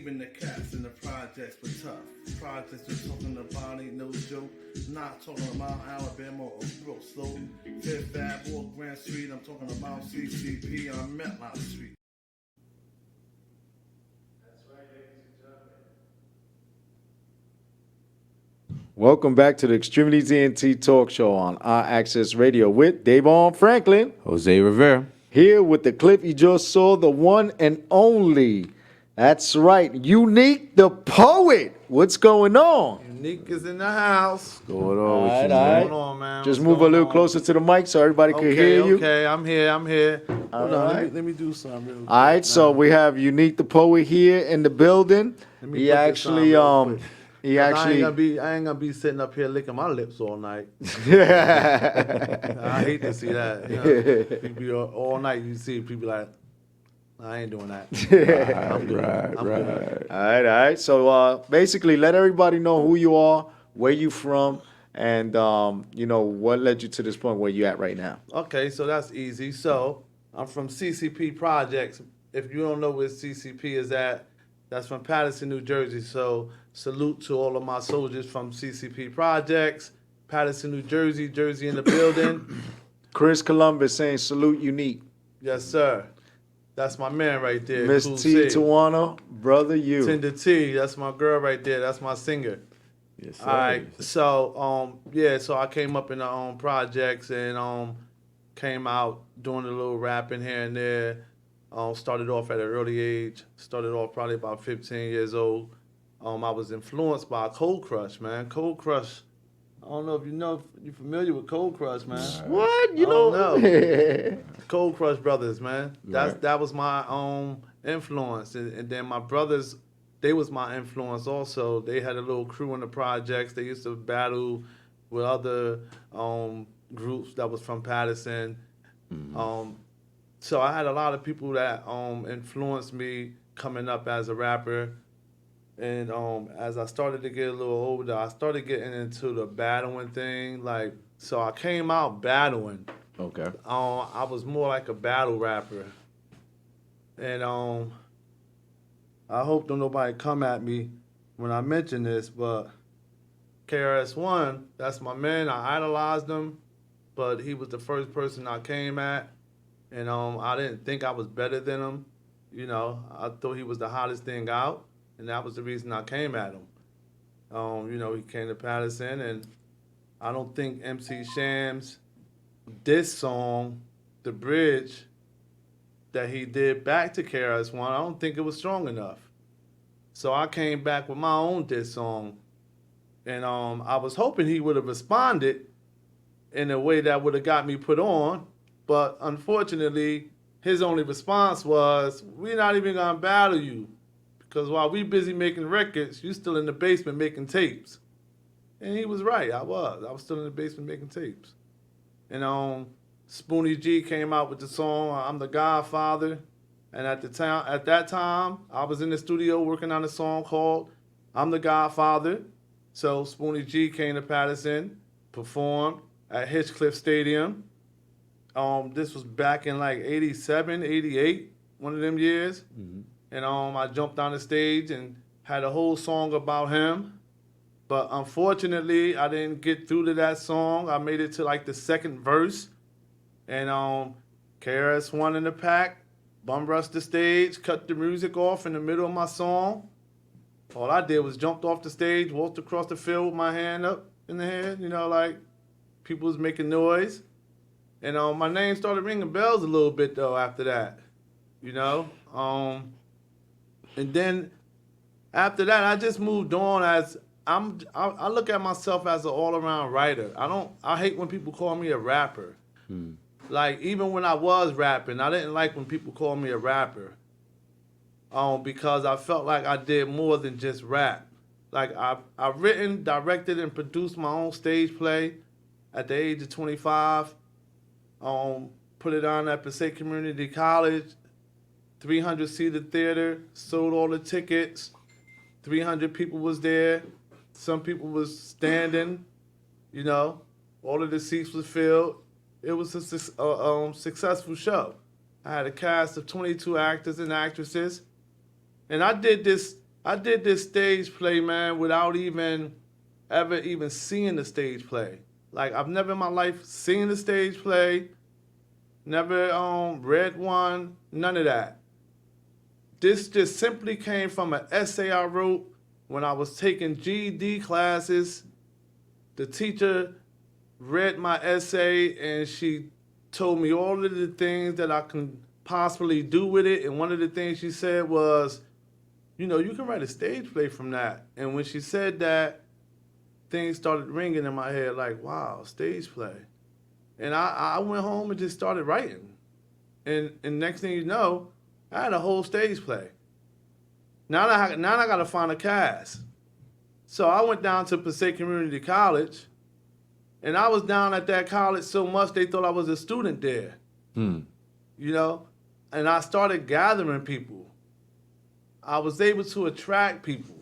Even the cats in the projects were tough. Projects we're talking about ain't no joke. Not talking about Alabama or Brooks, though. Fifth Ave or Grand Street. I'm talking about CCP on Metline Street. Welcome back to the Extremities ENT Talk Show on our Access Radio with Davon Franklin. Jose Rivera. Here with the clip you just saw, the one and only. That's right, Unique the Poet. What's going on? Unique is in the house. What's going on with you, All man? right. What's going on, man? Just What's move a going little on? closer to the mic so everybody can hear you. Okay, I'm here. Hold on, right. let me do something real quick. All right, so we have Unique the Poet here in the building. Let me He put this actually, on real quick. he I actually. ain't gonna be sitting up here licking my lips all night. I hate to see that. You know, people all night you see people like, I ain't doing that. I'm good. I'm good. All right. So basically, let everybody know who you are, where you from, and what led you to this point where you at right now. Okay, so that's easy. So I'm from CCP Projects. If you don't know where CCP is at, that's from Paterson, New Jersey. So salute to all of my soldiers from CCP Projects, Paterson, New Jersey, Jersey in the building. Chris Columbus saying salute Unique. Yes, sir. That's my man right there. Miss Cool T. C. Tawana, brother you. Tender T, that's my girl right there. That's my singer. Yes, sir. All right. So so I came up in the projects and came out doing a little rapping here and there. Started off at an early age. Started off probably about 15 years old. I was influenced by Cold Crush, man. Cold Crush. I don't know if you're familiar with Cold Crush, man. What? You I don't know? Cold Crush Brothers, man. Right. That was my influence, and then my brothers, they was my influence also. They had a little crew in the projects. They used to battle with other groups that was from Paterson. Mm-hmm. So I had a lot of people that influenced me coming up as a rapper. And as I started to get a little older, I started getting into the battling thing. Like, so I came out battling. Okay. I was more like a battle rapper. And I hope don't nobody come at me when I mention this, but KRS-One, that's my man. I idolized him, but he was the first person I came at. And I didn't think I was better than him. You know, I thought he was the hottest thing out, and that was the reason I came at him. He came to Paterson, and I don't think MC Shams, this song, The Bridge, that he did back to KRS-One, I don't think it was strong enough. So I came back with my own diss song, and I was hoping he would have responded in a way that would have got me put on, but unfortunately, his only response was, "We're not even gonna battle you, because while we busy making records, you still in the basement making tapes." And he was right, I was still in the basement making tapes. And Spoonie G came out with the song, I'm the Godfather. And at that time, I was in the studio working on a song called I'm the Godfather. So Spoonie G came to Paterson, performed at Hitchcliff Stadium. This was back in like 87, 88, one of them years. Mm-hmm. And I jumped on the stage and had a whole song about him. But unfortunately, I didn't get through to that song. I made it to like the second verse. And KRS-One in the pack, bum rushed the stage, cut the music off in the middle of my song. All I did was jumped off the stage, walked across the field with my hand up in the air, like people was making noise. And my name started ringing bells a little bit though after that, And then after that, I just moved on as I look at myself as an all-around writer. I hate when people call me a rapper. Like, even when I was rapping, I didn't like when people called me a rapper. Because I felt like I did more than just rap. Like, I've written, directed, and produced my own stage play at the age of 25. Put it on at Passaic Community College, 300-seater theater, sold all the tickets, 300 people was there. Some people was standing, all of the seats was filled. It was a successful show. I had a cast of 22 actors and actresses. And I did this I did this stage play, man, without ever seeing the stage play. Like, I've never in my life seen the stage play, never read one, none of that. This just simply came from an essay I wrote when I was taking GED classes. The teacher read my essay and she told me all of the things that I can possibly do with it. And one of the things she said was, you know, you can write a stage play from that. And when she said that, things started ringing in my head like, wow, stage play. And I went home and just started writing. And next thing you know, I had a whole stage play. Now I got to find a cast. So I went down to Passaic Community College, and I was down at that college so much they thought I was a student there. You know? And I started gathering people. I was able to attract people.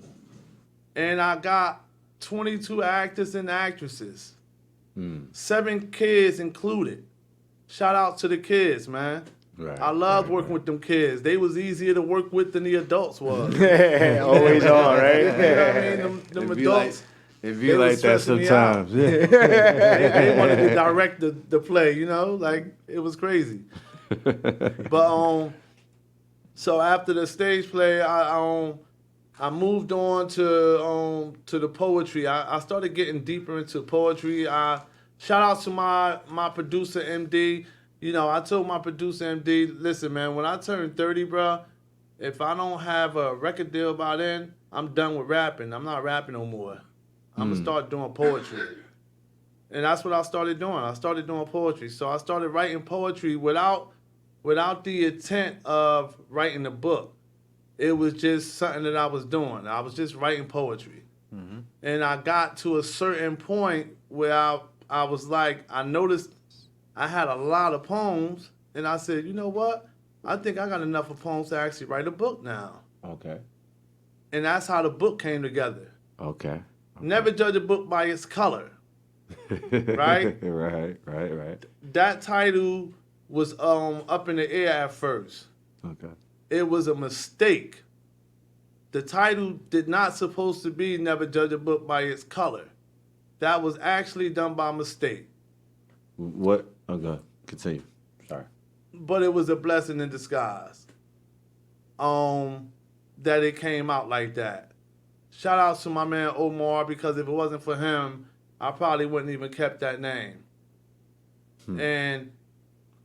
And I got 22 actors and actresses. 7 kids included. Shout out to the kids, man. Right, I loved working with them kids. They was easier to work with than the adults was. Always on, right? You know what I mean? Them adults. It be like that sometimes. Yeah. They wanted to direct the play, you know? Like, it was crazy. But so after the stage play, I moved on to the poetry. I started getting deeper into poetry. Shout out to my producer MD. You know, I told my producer MD, listen, man, when I turn 30, bro, if I don't have a record deal by then, I'm done with rapping. I'm not rapping no more. I'm gonna start doing poetry. And that's what I started doing. I started doing poetry. So I started writing poetry without the intent of writing a book. It was just something that I was doing. I was just writing poetry. And I got to a certain point where I was like, I noticed I had a lot of poems, and I said, you know what? I think I got enough of poems to actually write a book now. Okay. And that's how the book came together. Okay. Never judge a book by its color. Right? Right. That title was up in the air at first. Okay. It was a mistake. The title did not supposed to be Never Judge a Book by Its Color. That was actually done by mistake. What? Okay. Continue. Sorry. But it was a blessing in disguise. That it came out like that. Shout out to my man Omar, because if it wasn't for him, I probably wouldn't even kept that name. And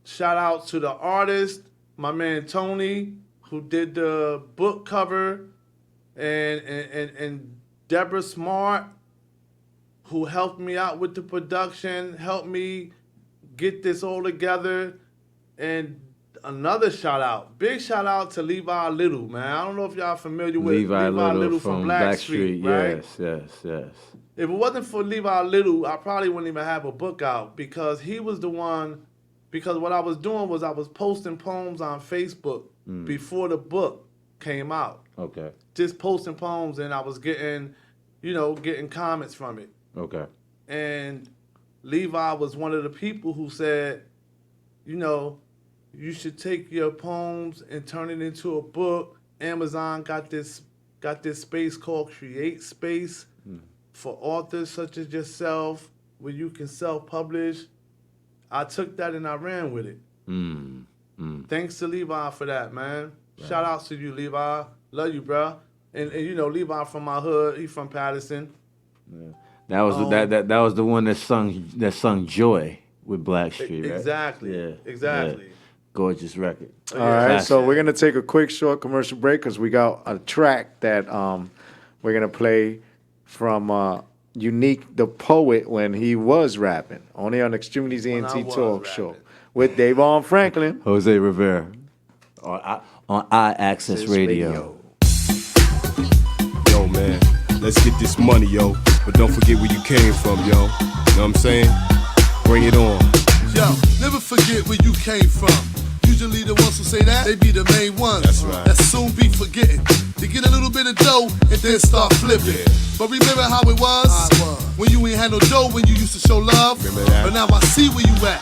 shout out to the artist, my man Tony, who did the book cover, and Deborah Smart, who helped me out with the production, helped me get this all together. And another shout out, big shout out to Levi Little, man. I don't know if y'all familiar with Levi Little from Blackstreet, right? Yes. If it wasn't for Levi Little, I probably wouldn't even have a book out, because he was the one, because what I was doing was I was posting poems on Facebook before the book came out. Okay. Just posting poems, and I was getting comments from it. Okay. And Levi was one of the people who said, you know, you should take your poems and turn it into a book. Amazon got this space called Create Space for authors such as yourself, where you can self-publish. I took that and I ran with it. Thanks to Levi for that, man. Right. Shout out to you, Levi. Love you, bro. And you know, Levi from my hood. He from Patterson. Yeah. That was that was the one that sung Joy with Blackstreet, right? Exactly. Yeah. Exactly. Yeah. Gorgeous record. All right, so we're gonna take a quick short commercial break because we got a track that we're gonna play from Unique the Poet when he was rapping, only on Extremities ENT Talk Show with Davon Franklin, Jose Rivera, on I-Access Radio. Yo, man, let's get this money, yo. But don't forget where you came from, yo. Know what I'm saying? Bring it on. Yo, never forget where you came from. Usually the ones who say that, they be the main ones. That's right. That soon be forgetting. To get a little bit of dough and then start flipping. Yeah. But remember how it was? When you ain't had no dough, when you used to show love. Remember that? But now I see where you at.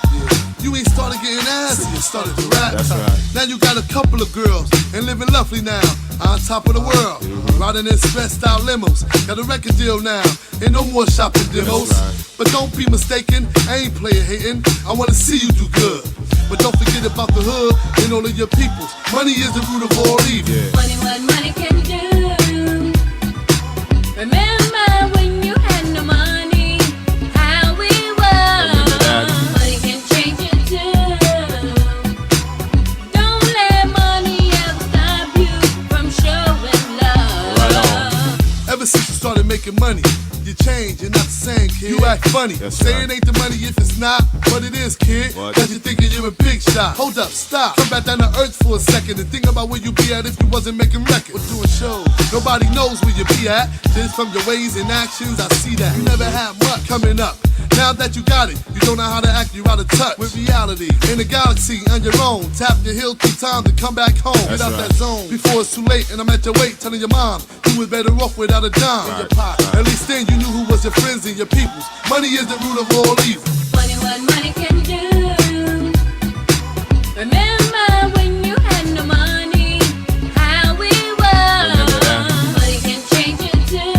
You ain't started getting ass, you started to rap. That's right. Now you got a couple of girls and living lovely now, on top of the world. riding in stressed out limos. Got a record deal now, ain't no more shopping demos. But don't be mistaken, I ain't player hating. I wanna see you do good. But don't forget about the hood and all of your peoples. Money is the root of all evil. Money, what money can do. Remember when you had no money, how we were. Money can change you too. Don't let money ever stop you from showing love. Right on. Ever since you started making money, you change, you're not the same, kid. You act funny. That's Say right. it ain't the money if it's not, but it is, kid. What? Cause you're thinking you're a big shot. Hold up, stop. Come back down to earth for a second and think about where you'd be at if you wasn't making records or doing shows. Nobody knows where you be at. Just from your ways and actions, I see that. You never had much coming up. Now that you got it, you don't know how to act, you're out of touch with reality. In the galaxy on your own, tap your heel 3 times and come back home. That's Get out right. that zone before it's too late and I'm at your weight telling your mom you was better off without a dime in your pocket. At least then you knew who was your friends and your peoples. Money is the root of all evil. Money, what money can do. Remember when you had no money, how we were. Remember that. Money can change you too.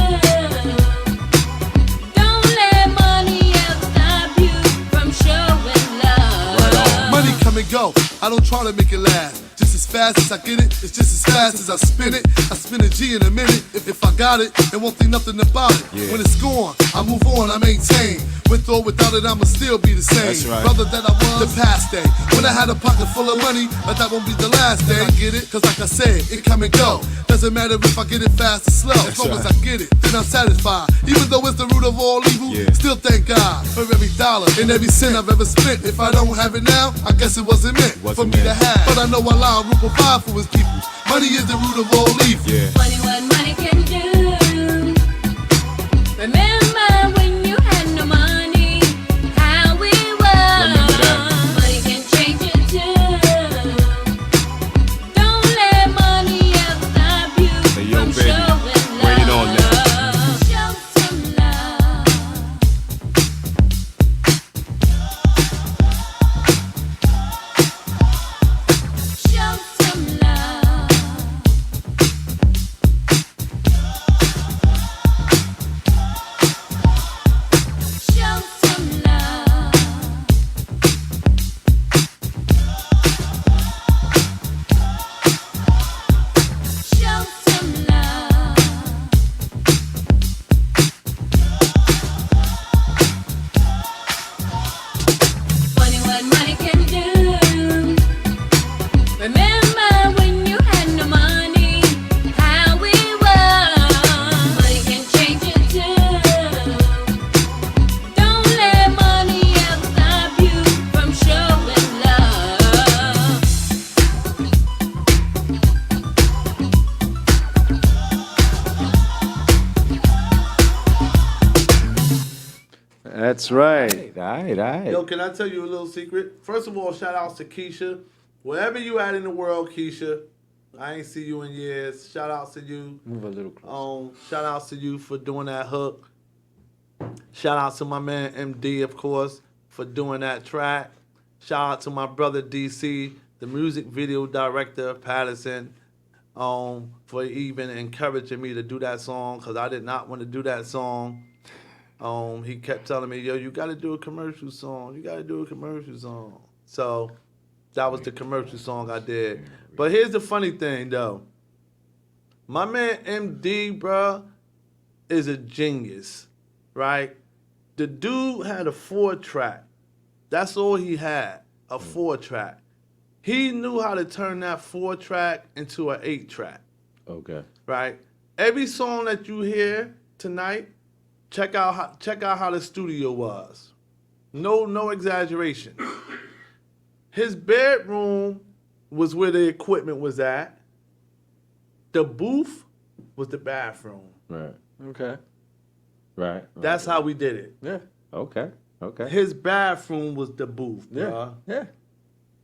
Don't let money ever stop you from showing love. Money come and go, I don't try to make it last. Just as fast as I get it, it's just as fast as I spin it. I spin a G in a minute, if I got it, and won't think nothing about it. Yeah. When it's gone, I move on, I maintain. With or without it, I'ma still be the same. That's right. Brother that I was, the past day. When I had a pocket full of money, but that won't be the last day. I get it, cause like I said, it come and go. Doesn't matter if I get it fast or slow. As long as I get it, then I'm satisfied. Even though it's the root of all evil, Yeah. still thank God for every dollar and every cent I've ever spent. If I don't have it now, I guess it wasn't meant for Wasn't me to meant. have. But I know Allah will provide for his people. Money is the root of all evil. Yeah. Money, what money can do. Remember when you had no money, how we were. Remember that. Money can change you too. Don't let money ever stop you Hey, yo, from baby, showing bring it on now. love. Show some love. Show some love. Show some love. Show some love. Money, what money can do. Remember when you had no money, how we were. Money can change you too. Don't let money ever stop you from showing love. That's right. All right. Yo, can I tell you a little secret? First of all, shout outs to Keisha. Wherever you at in the world, Keisha, I ain't see you in years. Shout outs to you. Move a little closer. Shout outs to you for doing that hook. Shout out to my man MD, of course, for doing that track. Shout out to my brother DC, the music video director of Patterson, for even encouraging me to do that song, because I did not want to do that song. He kept telling me, yo, you got to do a commercial song. You got to do a commercial song. So that was the commercial song I did. But here's the funny thing, though. My man MD, bruh, is a genius, right? The dude had a 4-track. That's all he had, a 4-track. He knew how to turn that 4-track into an 8-track, Okay. right? Every song that you hear tonight, check out how the studio was. No exaggeration. His bedroom was where the equipment was at. The booth was the bathroom. Right. Okay. Right. That's how we did it. Yeah. Okay. Okay. His bathroom was the booth, Yeah. bruh. Yeah.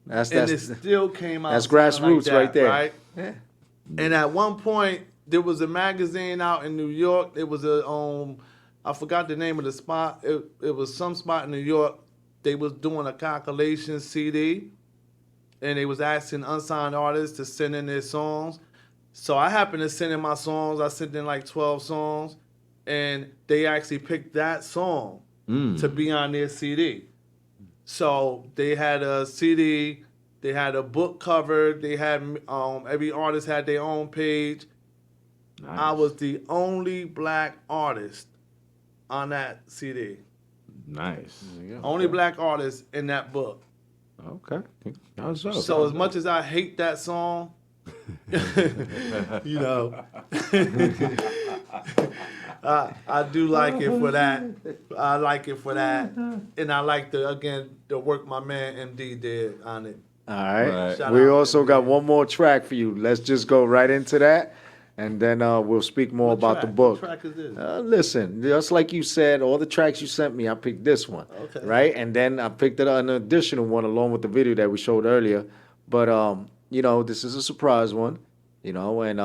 That's And it still came out. that's sounding grassroots right there. Right? Yeah. And at one point, there was a magazine out in New York. It was a I forgot the name of the spot. It was some spot in New York. They was doing a calculation CD, and they was asking unsigned artists to send in their songs. So I happened to send in my songs. I sent in like 12 songs, and they actually picked that song to be on their CD. So they had a CD, they had a book cover, they had every artist had their own page. Nice. I was the only black artist on that CD. Nice. Only black artist in that book. Okay. How's up? So as much as I hate that song, you know, I do like it for that. I like it for that, and I like the work my man MD did on it. All right. Right. Shout We out, also man. got one more track for you. Let's just go right into that, and then we'll speak more about the book. What track is this? Listen, just like you said, all the tracks you sent me, I picked this one. Okay. Right? And then I picked an additional one along with the video that we showed earlier. But, you know, this is a surprise one, you know, and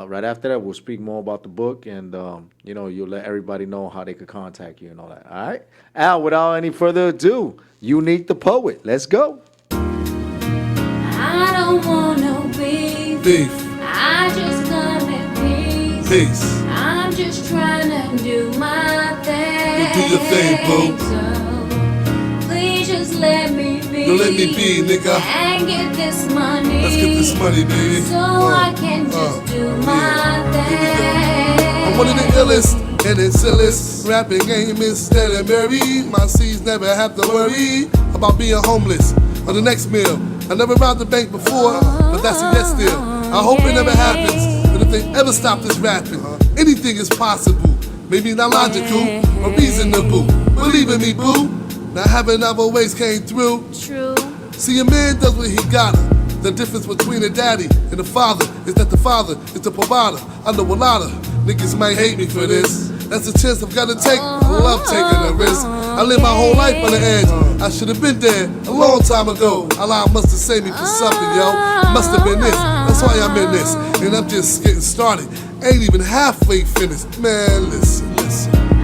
right after that, we'll speak more about the book and, you know, you'll let everybody know how they could contact you and all that. All right? Al, without any further ado, Unique the Poet. Let's go. I don't want no beef. Beef, I just come in peace. peace. I'm just trying to do my thing. You do your thing, boo. So please just let me be. You let me be, nigga. And get this money. Let's get this money, baby. So I can just do my thing. I'm one of the illest and the illest. Rapping game is steady buried. My seeds never have to worry about being homeless or the next meal. I never robbed the bank before, but that's a yes still. I hope it never happens. But if they ever stop this rapping, anything is possible. Maybe not logical or reasonable. Believe in me, boo. Now haven't I always came through. True. See, a man does what he gotta. The difference between a daddy and a father is that the father is the provider. I know a lot of niggas might hate me for this. That's a chance I've gotta take. I love taking a risk. I live my whole life on the edge. I should have been there a long time ago. Allah must have saved me for something, yo. Must have been this. That's why I'm in this. And I'm just getting started. Ain't even halfway finished. Man, listen.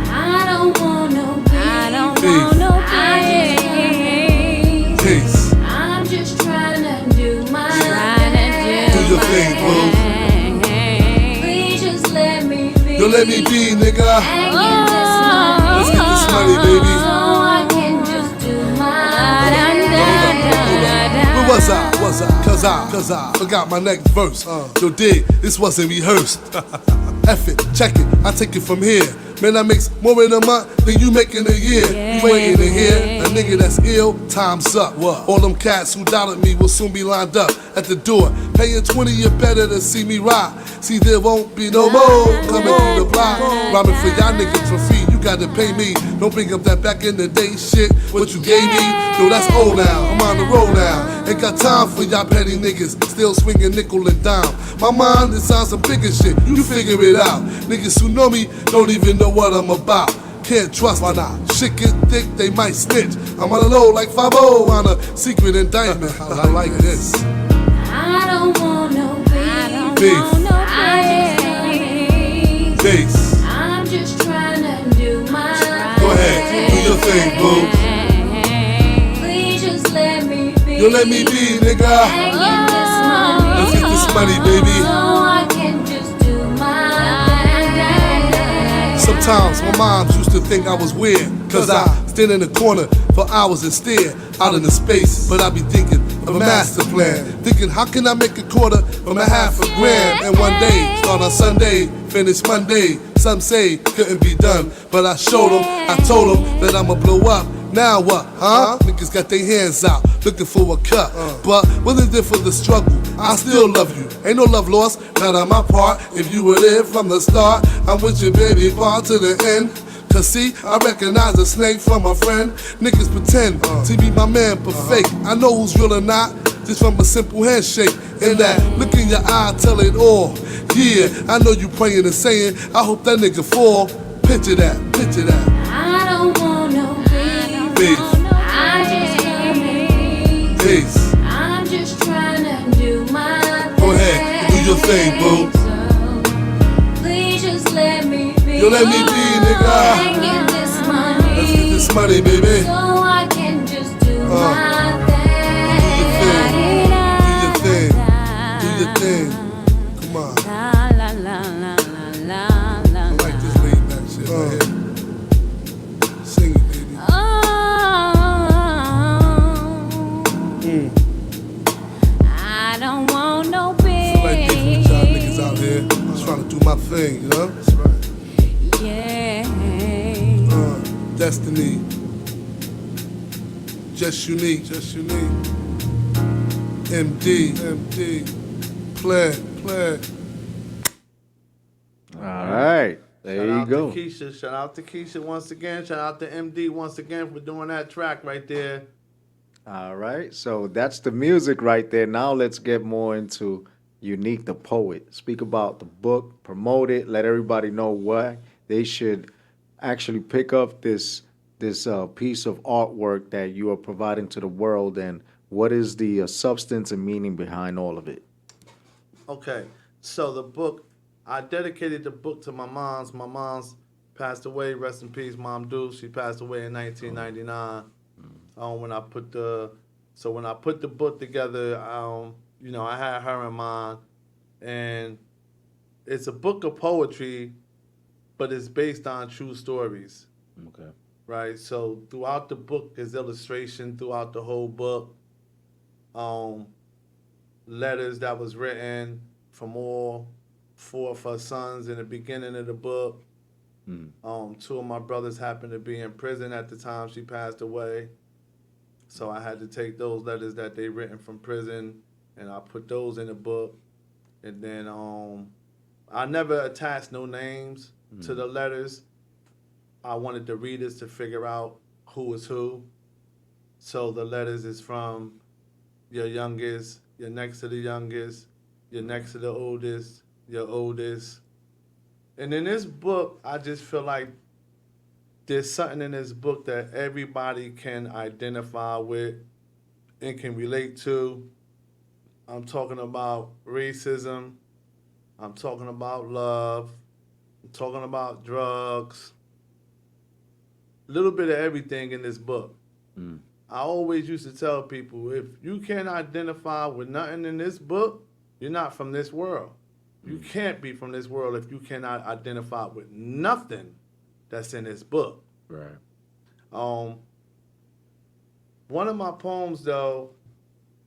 I don't want no beef. I don't Beef. want no beef. Peace. I'm just trying to do my thing. Do your thing, boo. Please just let me be. You let me be, nigga. And get this money. Let's get this money, baby. So I can just do my Where was I? Cause I forgot my next verse. Yo, dig, this wasn't rehearsed. F it, check it, I take it from here. Man, I makes more in a month than you make in a year. You waiting to hear a nigga that's ill, time's up. All them cats who doubted me will soon be lined up at the door. Paying 20, you better to see me ride. See, there won't be no more coming through the block. Rhyming for y'all niggas for free, you gotta pay me. Don't bring up that back in the day shit, what you gave me. Yo, that's old now, I'm on the road now. Ain't got time for y'all petty niggas, still swinging nickel and dime. My mind is on some bigger shit, you figure it out. Niggas who know me don't even know what I'm about. Can't trust me now. Shit get thick, they might snitch. I'm on the low like 5-0 on a secret indictment. I like this. I don't want no beef. Beef. I just want peace. Peace. I'm just trying to do my Go ahead, do your thing, boo. Please just let me be. You let me be, nigga. And get this money. Let's get this money, baby. So I can just do my thing. Sometimes my moms used to think I was weird, cause I stand in the corner for hours and stare out into space. But I be thinking of a master plan, thinking how can I make a quarter from a $500,000 in one day? Start on Sunday, finish Monday. Some say couldn't be done, but I showed them, I told them that I'ma blow up. Now what, huh? Niggas got their hands out, looking for a cut. But wasn't there for the struggle? I still love you. Ain't no love lost, not on my part. If you were there from the start, I'm with you, baby, far to the end. Cause see, I recognize a snake from a friend. Niggas pretend to be my man, but fake. I know who's real or not, just from a simple handshake. And that look in your eye, tell it all. Yeah, I know you praying and saying, I hope that nigga fall. Picture that, picture that. I don't want no beef. Beef. I just want peace. Peace. I'm just trying to do my thing. Go ahead, do your thing, boo. So please just let me be. You let me be, nigga. And get this money. Let's get this money, baby. So I can just do my Do your thing. thing. Do your thing. Do your thing. Come on. destiny. Just unique, just unique. MD, play. All right. There Shout you out go. to Keisha. Shout out to Keisha once again. Shout out to MD once again for doing that track right there. All right. So that's the music right there. Now let's get more into Unique the Poet. Speak about the book, promote it, let everybody know why they should actually pick up this piece of artwork that you are providing to the world, and what is the substance and meaning behind all of it. Okay, so the book, I dedicated the book to my mom's. My mom's passed away. Rest in peace, Mom Deuce. She passed away in 1999. When I put the book together, I had her in mind, and it's a book of poetry, but it's based on true stories. Okay. Right. So throughout the book is illustration. Throughout the whole book, letters that was written from all four of her sons in the beginning of the book. Two of my brothers happened to be in prison at the time she passed away. So I had to take those letters that they written from prison and I put those in the book. And then I never attached no names to the letters. I wanted the readers to figure out who is who. So the letters is from your youngest, your next to the youngest, your next to the oldest, your oldest. And in this book, I just feel like there's something in this book that everybody can identify with and can relate to. I'm talking about racism. I'm talking about love. I'm talking about drugs. A little bit of everything in this book. I always used to tell people, if you can't identify with nothing in this book, you're not from this world. You can't be from this world if you cannot identify with nothing that's in this book. Right. One of my poems, though,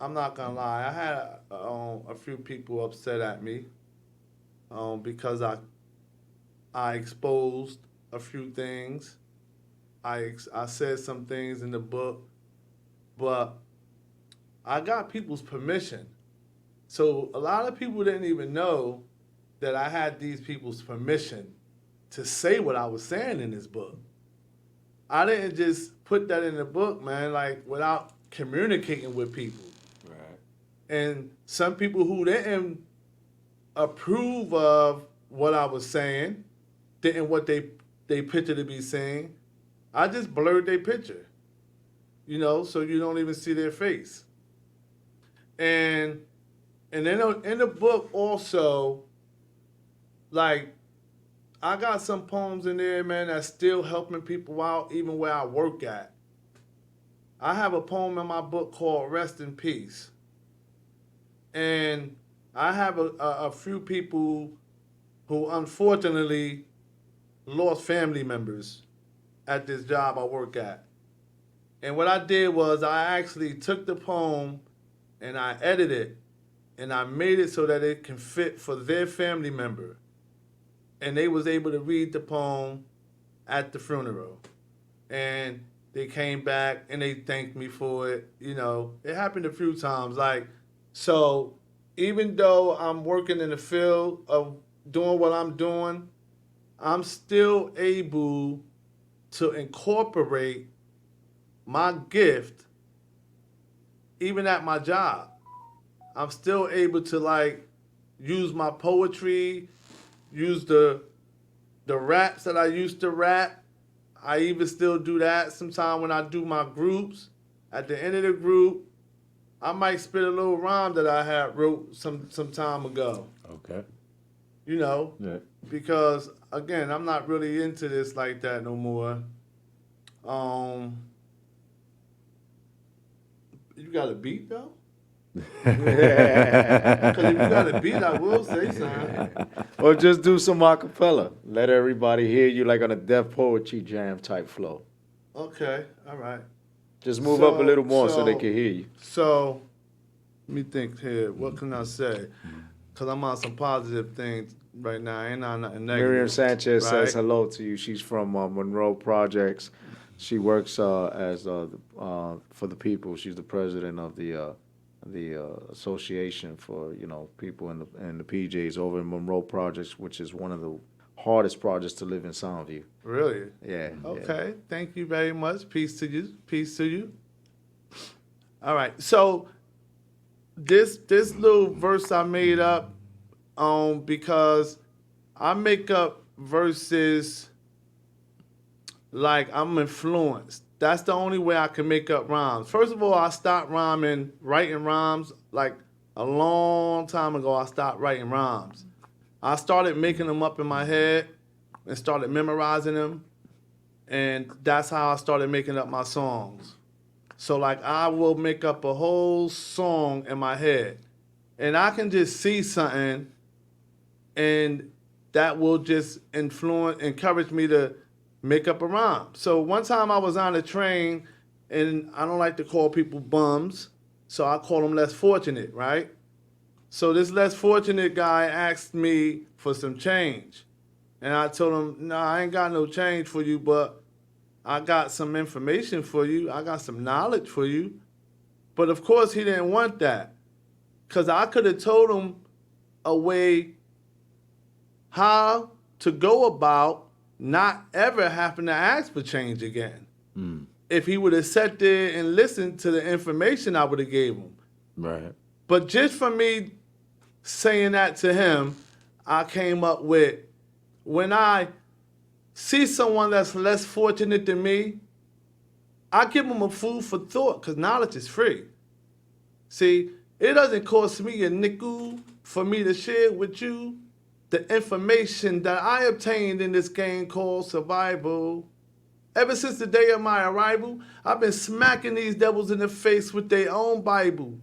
I'm not gonna lie, I had a few people upset at me because I exposed a few things. I said some things in the book, but I got people's permission. So a lot of people didn't even know that I had these people's permission to say what I was saying in this book. I didn't just put that in the book, man, like without communicating with people. Right. And some people who didn't approve of what I was saying, didn't what they picture to be saying, I just blurred their picture, so you don't even see their face. And then in the book also, like, I got some poems in there, man, that's still helping people out, even where I work at. I have a poem in my book called Rest in Peace. And I have a few people who unfortunately lost family members at this job I work at. And what I did was I actually took the poem and I edited it and I made it so that it can fit for their family member. And they was able to read the poem at the funeral. And they came back and they thanked me for it. It happened a few times. So even though I'm working in the field of doing what I'm doing, I'm still able to incorporate my gift even at my job. I'm still able to use my poetry, use the raps that I used to rap. I even still do that sometimes when I do my groups. At the end of the group, I might spit a little rhyme that I had wrote some time ago. Okay. Yeah. Because again, I'm not really into this like that no more. You got a beat though? Because if you got a beat, I will say something. Or just do some acapella. Let everybody hear you like on a Def Poetry Jam type flow. Okay, all right. Just move up a little more so they can hear you. So, let me think here. What can I say? Because I'm on some positive things right now. I ain't on nothing negative. Miriam Sanchez right? says hello to you. She's from Monroe Projects. She works as for the people. She's the president of the association for people in the PJs over in Monroe Projects, which is one of the hardest projects to live in Soundview. Really? Yeah. Okay. Thank you very much. Peace to you. Peace to you. All right. So this little verse I made up because I make up verses like I'm influenced. That's the only way I can make up rhymes. First of all, I stopped writing rhymes like a long time ago. I stopped writing rhymes. I started making them up in my head and started memorizing them. And that's how I started making up my songs. So like I will make up a whole song in my head. And I can just see something and that will just encourage me to make up a rhyme. So one time I was on a train, and I don't like to call people bums, so I call them less fortunate, right? So this less fortunate guy asked me for some change. And I told him, no, I ain't got no change for you, but I got some information for you. I got some knowledge for you. But of course he didn't want that, because I could have told him a way how to go about not ever having to ask for change again. If he would have sat there and listened to the information I would have gave him. Right. But just for me saying that to him, I came up with, when I see someone that's less fortunate than me, I give them a food for thought, because knowledge is free. See, it doesn't cost me a nickel for me to share with you the information that I obtained in this game called survival. Ever since the day of my arrival, I've been smacking these devils in the face with their own Bible.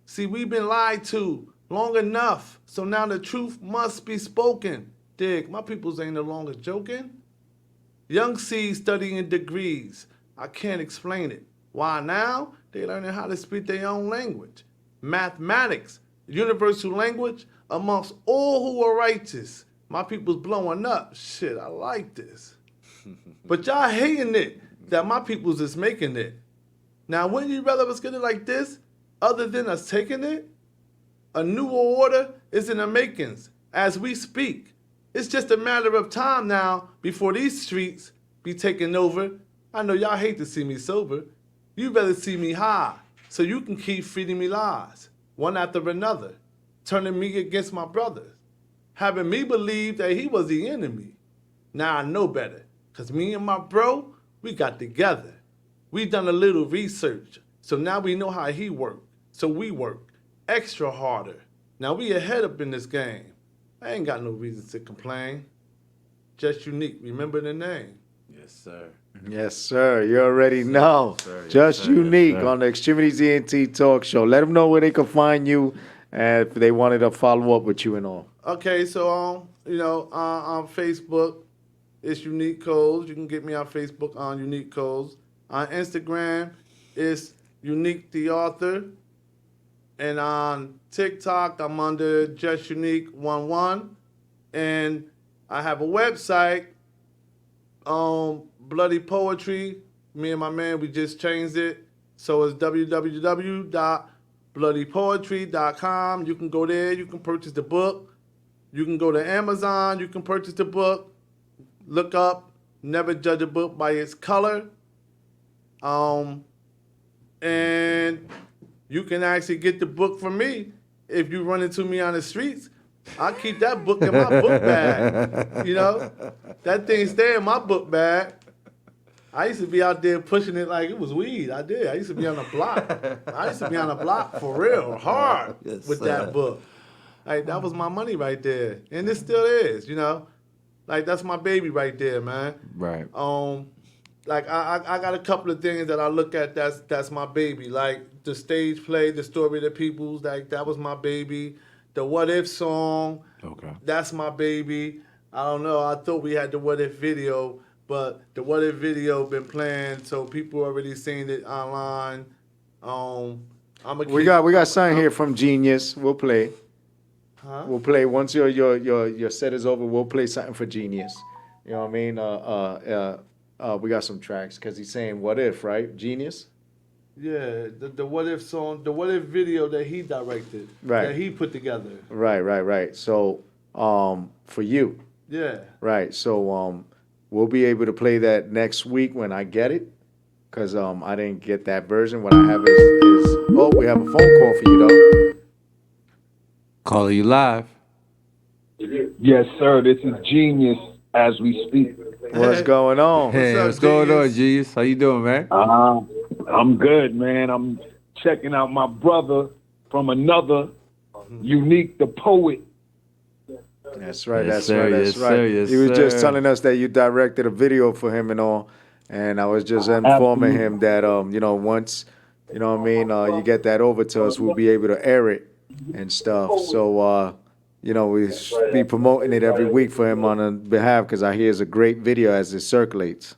See, we've been lied to long enough, so now the truth must be spoken. Dig, my peoples ain't no longer joking. Young seeds studying degrees. I can't explain it. Why now? They learning how to speak their own language. Mathematics, universal language, amongst all who are righteous. My people's blowing up. Shit, I like this. But y'all hating it that my people's is making it. Now, wouldn't you rather us get it like this, other than us taking it? A new order is in the makings as we speak. It's just a matter of time now before these streets be taken over. I know y'all hate to see me sober. You better see me high so you can keep feeding me lies, one after another, turning me against my brothers, having me believe that he was the enemy. Now I know better, because me and my bro, we got together. We done a little research, so now we know how he worked. So we work extra harder. Now we ahead up in this game. I ain't got no reason to complain. Just unique, remember the name. Yes, sir. Yes, sir. You already know. sir. Yes, Just sir. Yes, unique sir. on the Extremities ENT Talk Show. Let them know where they can find you and if they wanted to follow up with you and all. Okay, so on Facebook, it's Unique Codes. You can get me on Facebook on Unique Codes. On Instagram, it's Unique the Author. And on TikTok, I'm under Just Unique 11. And I have a website, Bloody Poetry. Me and my man, we just changed it. So it's www.bloodypoetry.com. You can go there. You can purchase the book. You can go to Amazon. You can purchase the book. Look up Never Judge a Book by Its Color. And you can actually get the book from me if you run into me on the streets. I keep that book in my book bag. You know, that thing stay in my book bag. I used to be out there pushing it like it was weed. I did. I used to be on the block. I used to be on the block for real, hard Yes, with sir. that book. Like, that was my money right there. And it still is, you know. Like, that's my baby right there, man. Right. Like I got a couple of things that I look at that's my baby. Like the stage play, the story of the peoples, like that was my baby. The What If song, Okay. that's my baby. I don't know, I thought we had the What If video, but the What If video been playing, so people already seen it online. We got something here from Genius. We'll play. Huh? We'll play once your set is over. We'll play something for Genius. You know what I mean? we got some tracks because he's saying "What If," right? Genius. Yeah, the What If song, the What If video that he directed, Right. that he put together. Right. So, for you, Yeah. right. So, we'll be able to play that next week when I get it, because I didn't get that version. What I have is oh, we have a phone call for you though. Calling you live. Yes, sir. This is Genius as we speak. What's going on? Hey, up, what's going on, Genius? G's? How you doing, man? I'm good, man. I'm checking out my brother from another, Unique the Poet. That's right. Yes, That's sir, right. That's yes, right. sir, yes, He was just sir. telling us that you directed a video for him and all, and I was just informing him that once you know what I mean, you get that over to us, we'll be able to air it and stuff. So we be promoting it every week for him on a behalf because I hear it's a great video as it circulates.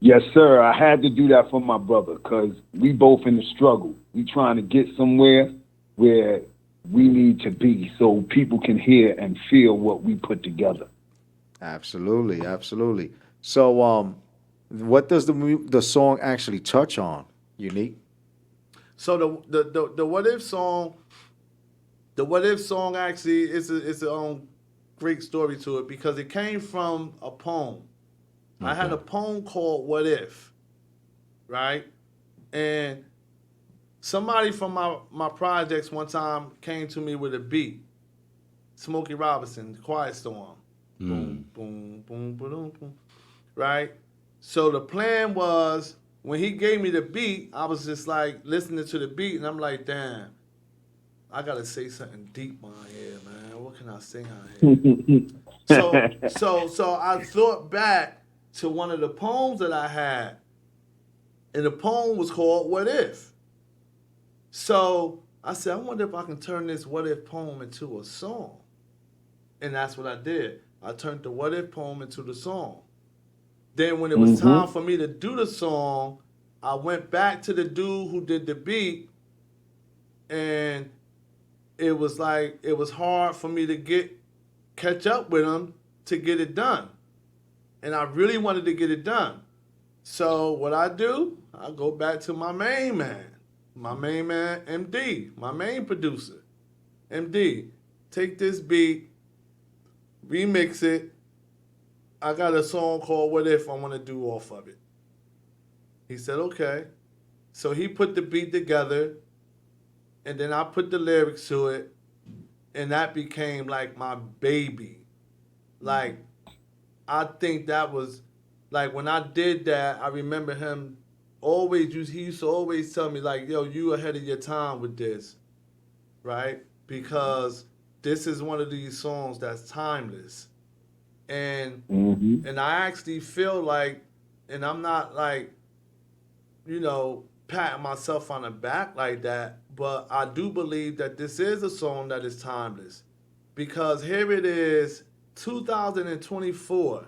Yes, sir. I had to do that for my brother because we both in the struggle. We trying to get somewhere where we need to be so people can hear and feel what we put together. Absolutely. So, what does the song actually touch on? Unique. So the What If song, actually is a great story to it because it came from a poem. I had a poem called What If, right? And somebody from my projects one time came to me with a beat. Smokey Robinson, Quiet Storm. Boom, boom, boom, boom, boom. Right? So the plan was when he gave me the beat, I was just like listening to the beat and I'm like, damn, I gotta say something deep on here, man. What can I sing on here? So I thought back to one of the poems that I had. And the poem was called What If? So I said, I wonder if I can turn this What If poem into a song. And that's what I did. I turned the What If poem into the song. Then when it was time for me to do the song, I went back to the dude who did the beat, and it was hard for me to catch up with him to get it done. And I really wanted to get it done. So what I do, I go back to my main man, MD, my main producer. MD, take this beat, remix it. I got a song called What If I want to do off of it. He said, okay. So he put the beat together, and then I put the lyrics to it, and that became like my baby. Like, I think that was, like, when I did that, I remember him he used to always tell me, like, yo, you ahead of your time with this, right? Because this is one of these songs that's timeless. And and I actually feel like, and I'm not like, patting myself on the back like that, but I do believe that this is a song that is timeless. Because here it is, 2024.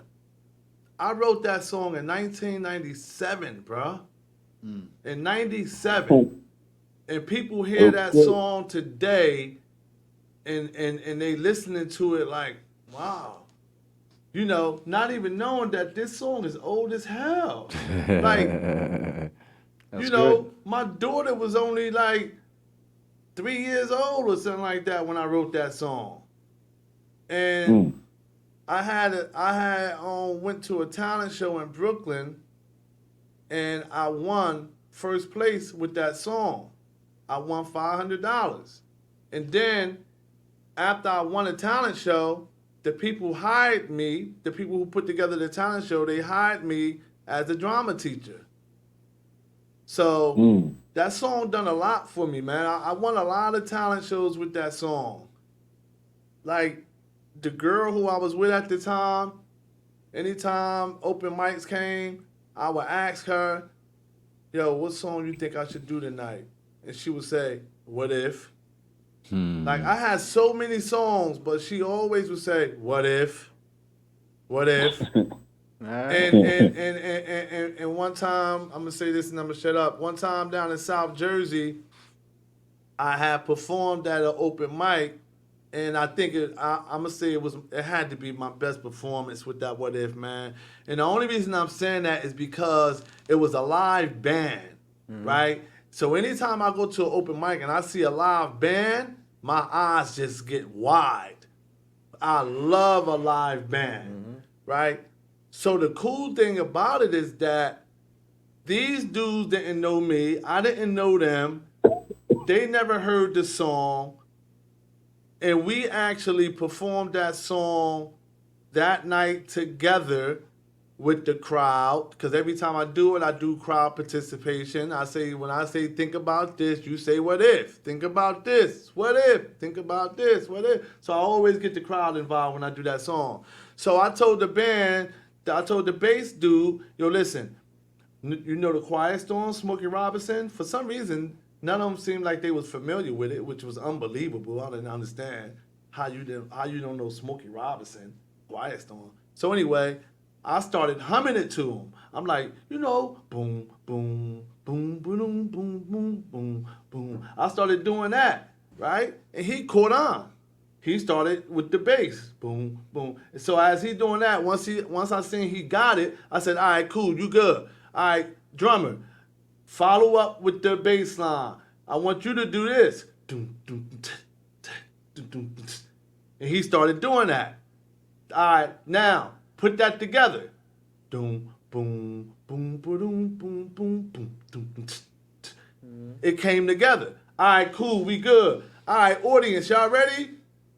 I wrote that song in 1997, bruh. In 97. And people hear that song today and they listening to it like, wow. Not even knowing that this song is old as hell. Like, good. my daughter was only like 3 years old or something like that when I wrote that song. And I went to a talent show in Brooklyn and I won first place with that song. I won $500. And then after I won a talent show, the people hired me, the people who put together the talent show, they hired me as a drama teacher. So that song done a lot for me, man. I won a lot of talent shows with that song. Like, the girl who I was with at the time, anytime open mics came, I would ask her, yo, what song you think I should do tonight? And she would say, What If? Like, I had so many songs, but she always would say, What if? What if? And one time, I'm going to say this and I'm going to shut up. One time down in South Jersey, I had performed at an open mic, And I think I'm gonna say it had to be my best performance with that What If, man. And the only reason I'm saying that is because it was a live band, right? So anytime I go to an open mic and I see a live band, my eyes just get wide. I love a live band, right? So the cool thing about it is that these dudes didn't know me. I didn't know them. They never heard the song. And we actually performed that song that night together with the crowd. Because every time I do it, I do crowd participation. When I say think about this, you say what if? Think about this. What if? Think about this. What if? So I always get the crowd involved when I do that song. So I told the bass dude, yo, listen, you know the Quiet Storm, Smokey Robinson? For some reason, none of them seemed like they was familiar with it, which was unbelievable. I didn't understand how you don't know Smokey Robinson, Quiet Storm. So anyway, I started humming it to him. I'm like, boom, boom, boom, boom, boom, boom, boom, boom. I started doing that, right? And he caught on. He started with the bass, boom, boom. And so as he doing that, once I seen he got it, I said, all right, cool, you good. All right, drummer, follow up with the bass line. I want you to do this. And he started doing that. All right, now put that together. Boom, boom, boom, boom, boom, boom, boom. It came together. All right, cool, we good. All right, audience, y'all ready?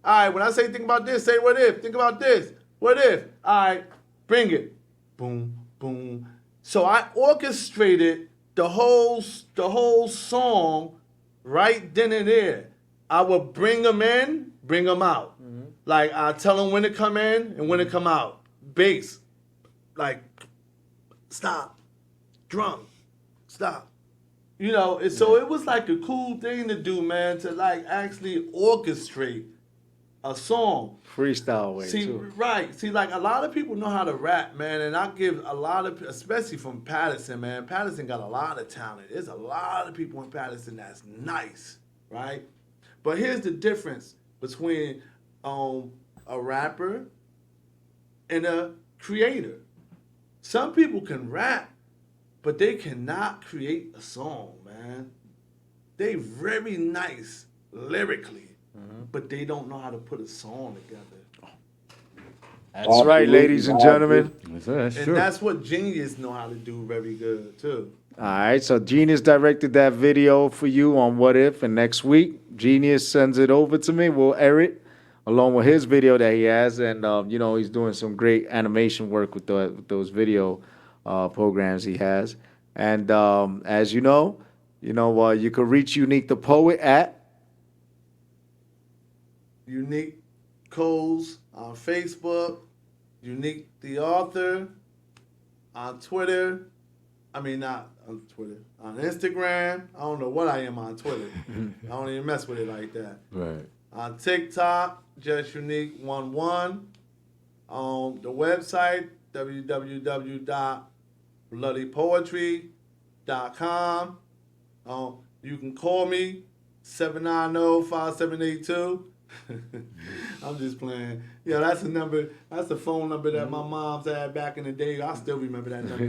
All right, when I say think about this, say what if. Think about this. What if? All right, bring it. Boom, boom. So I orchestrated the whole song right then and there. I would bring them in, bring them out. Like I tell them when to come in and when to come out. Bass, like stop, drum, stop. And so it was like a cool thing to do, man, to like actually orchestrate a song. Freestyle way, too. Right. See, like a lot of people know how to rap, man, and I give a lot of, especially from Patterson, man. Patterson got a lot of talent. There's a lot of people in Patterson that's nice, right? But here's the difference between a rapper and a creator. Some people can rap, but they cannot create a song, man. They very nice lyrically, but they don't know how to put a song together. That's right, ladies and gentlemen. That's And true. that's what Genius know how to do very good, too. All right, so Genius directed that video for you on What If, and next week, Genius sends it over to me. We'll air it along with his video that he has, and he's doing some great animation work with those video programs he has. And as you know, you can reach Unique the Poet at Unique Coles on Facebook, Unique the Author on Twitter. I mean, not on Twitter, on Instagram. I don't know what I am on Twitter. I don't even mess with it like that. Right. On TikTok, just Unique11. On the website, www.bloodypoetry.com. You can call me, 790-5782. I'm just playing. Yeah, that's the number. That's the phone number that my mom's had back in the day. I still remember that number.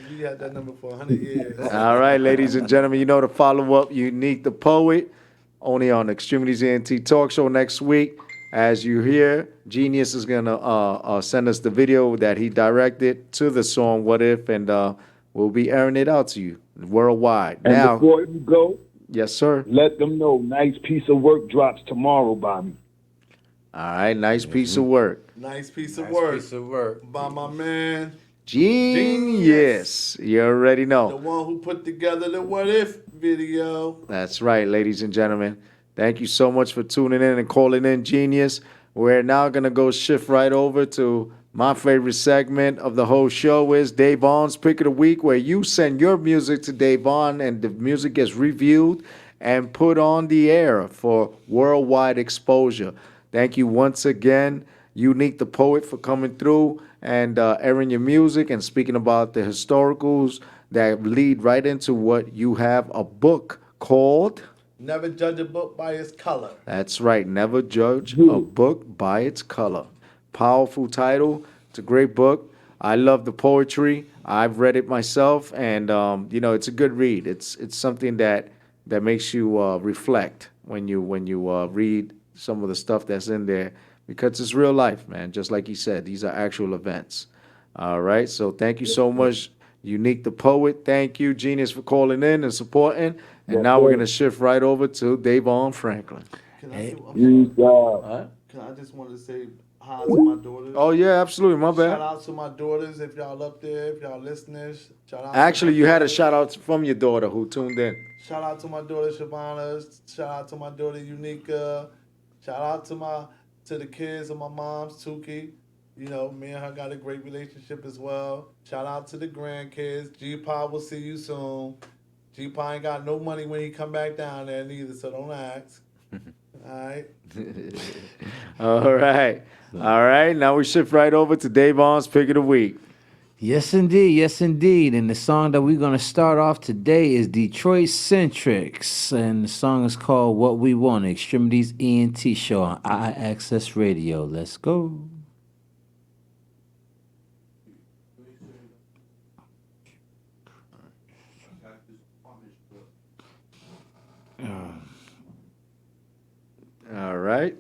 We had that number for 100 years. All right, ladies and gentlemen, to follow up Unique the Poet, only on Extremities ENT Talk Show next week. As you hear, Genius is going to send us the video that he directed to the song What If, and we'll be airing it out to you worldwide. And now, before you go, yes, sir. let them know nice piece of work drops tomorrow by me. All right, nice piece of work. Nice piece of Nice work piece of work. by my man, Genius. You already the know. one who put together the What If video. That's right, ladies and gentlemen. Thank you so much for tuning in and calling in, Genius. We're now going to go shift right over to my favorite segment of the whole show is Dave Vaughn's Pick of the Week, where you send your music to Dave Vaughn and the music gets reviewed and put on the air for worldwide exposure. Thank you once again, Unique the Poet, for coming through and airing your music and speaking about the historicals that lead right into what you have, a book called Never judge a book by its color. That's right. Never judge a book by its color. Powerful title. It's a great book. I love the poetry. I've read it myself, and it's a good read. It's something that makes you reflect when you read some of the stuff that's in there, because it's real life, man. Just like he said, these are actual events. All right. So thank you so much, Unique the Poet. Thank you, Genius, for calling in and supporting. And now we're gonna shift right over to Davon Franklin. Can I, Yes, just want to say hi to my daughters. Oh yeah, absolutely. My Shout bad. out to my daughters if y'all up there, if y'all listeners. Shout out. Actually, to you my had a daughters. shout out from your daughter who tuned in. Shout out to my daughter Shabana. Shout out to my daughter Unica. Shout out to the kids of my mom's Tuki. You know, me and her got a great relationship as well. Shout out to the grandkids. G-Pa will see you soon. G-Pa ain't got no money when he come back down there neither, so don't ask. All right. All right. All right. Now we shift right over to Davon's Pick of the Week. Yes, indeed. Yes, indeed. And the song that we're going to start off today is Detroit Centrics. And the song is called What We Want, Extremities ENT Show on IAccess Radio. Let's go. All right.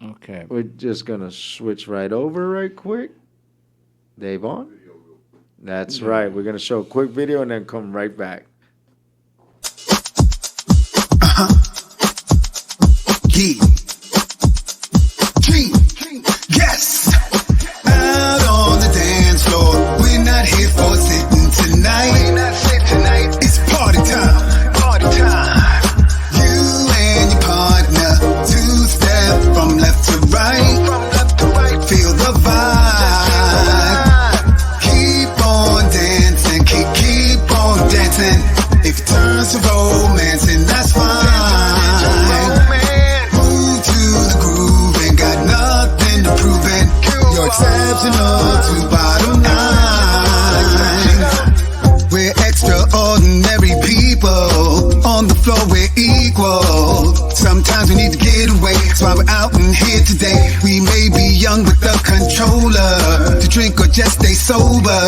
Okay. We're just going to switch right over right quick. Davon? That's right. We're going to show a quick video and then come right back. Yeah. Yes. Out on the dance floor. We're not here for sitting tonight. It's party time. Party time. You and your partner, 2 step from left to right. Feel the vibe. Keep on dancing. Keep on dancing. If it turns to romance, and that's fine. Exceptional to bottom line. We're extraordinary people. On the floor we're equal. Sometimes we need to get away. That's why we're out in here today. We may be young with the controller to drink or just stay sober.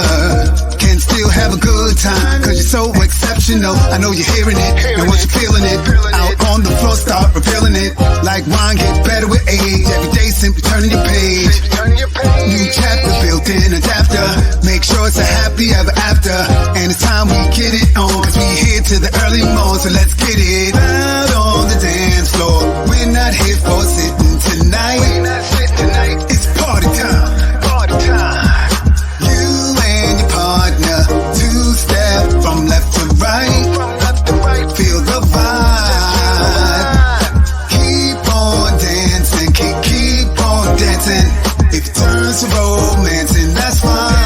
Can still have a good time, cause you're so exceptional. I know you're hearing it, and once you're feeling it, out on the floor start revealing it. Like wine gets better with age. Every day simply turning your page. New chapter built in adapter. Make sure it's a happy ever after. And it's time we get it on, cause we here to the early morning, so let's get it. Out on the dance floor. We're not here for sitting tonight. It's party time. Party time. You and your partner, 2 step from left to right. Feel the vibe. Keep on dancing. Keep on dancing. If it turns to romance, and that's fine.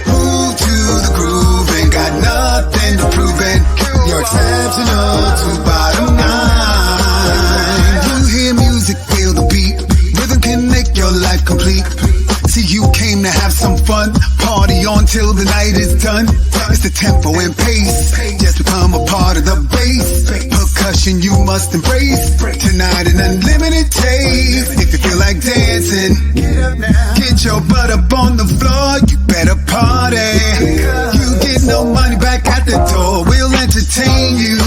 Move to the groove, ain't got nothing to prove it. You're exceptional to bottom line. You hear music, feel the beat. Rhythm can make your life complete. See, you came to have some fun. Party on till the night is done. It's the tempo and pace. Just become a part of the bass. Percussion you must embrace. Tonight an unlimited taste. If you feel like dancing, get your butt up on the floor. You better party. You get no money back at the door. We'll entertain you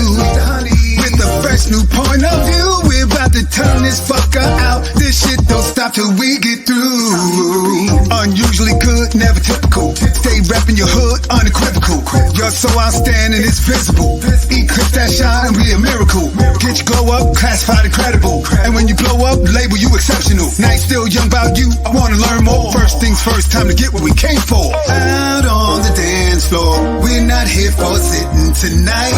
with a fresh new point of view. We're about to turn this fucker out. This shit don't stop till we get through. Unusually good, never typical. Stay repping your hood, unequivocal. You're so outstanding, it's visible. Eclipse that shine and be a miracle. Get your glow up, classified incredible. And when you blow up, label you exceptional. Night still young about you, I wanna learn more. First things first, time to get what we came for. Out on the dance floor, we're not here for sitting tonight.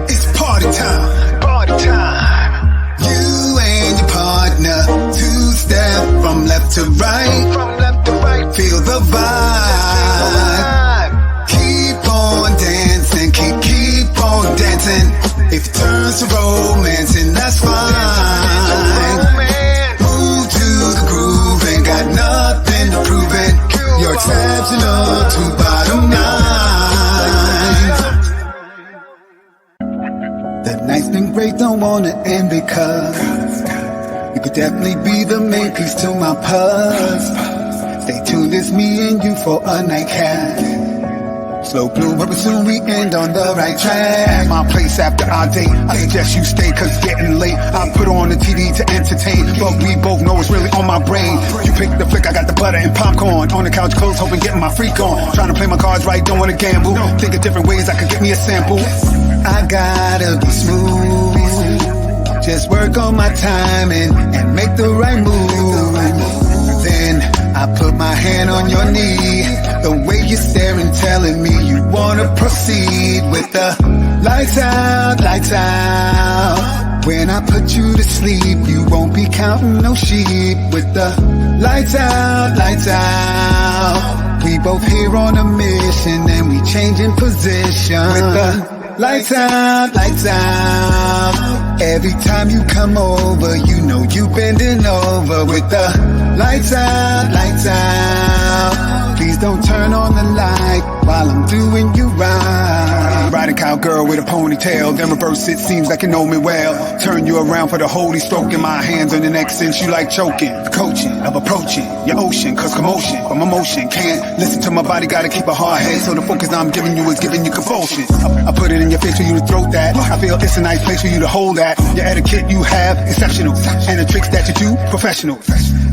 It's party time. Party time. You and your partner, 2 step from left to right. Feel the vibe. Keep on dancing. Keep on dancing. If it turns to romance, and that's fine. Move to the groove, ain't got nothing to prove it. You're exceptional to bottom line. wanna end because you could definitely be the main piece to my puzzle. Stay tuned, it's me and you for a nightcap. Slow bloom, but soon we end on the right track. My place after our date, I suggest you stay cause it's getting late. I put on the TV to entertain, but we both know it's really on my brain. You pick the flick, I got the butter and popcorn. On the couch close, hoping getting my freak on. Trying to play my cards right, don't wanna gamble. Think of different ways I could get me a sample. I gotta be smooth, just work on my timing and make the right move. Then I put my hand on your knee, the way you're staring, telling me you wanna proceed with the lights out, lights out. When I put you to sleep, you won't be counting no sheep. With the lights out, lights out. We both here on a mission and we changing position. With the lights out, lights out. Every time you come over, you know you bending over. With the lights out, lights out. Please don't turn on the light while I'm doing you right. Riding cowgirl with a ponytail, then reverse it, seems like you know me well. Turn you around for the holy stroke in my hands on the next since you like choking. The coaching of approaching your ocean, cause commotion from emotion. Can't listen to my body, gotta keep a hard head. So the focus I'm giving you is giving you convulsions. I put it in your face for you to throat that. I feel it's a nice place for you to hold that. Your etiquette you have, exceptional. And the tricks that you do, professional.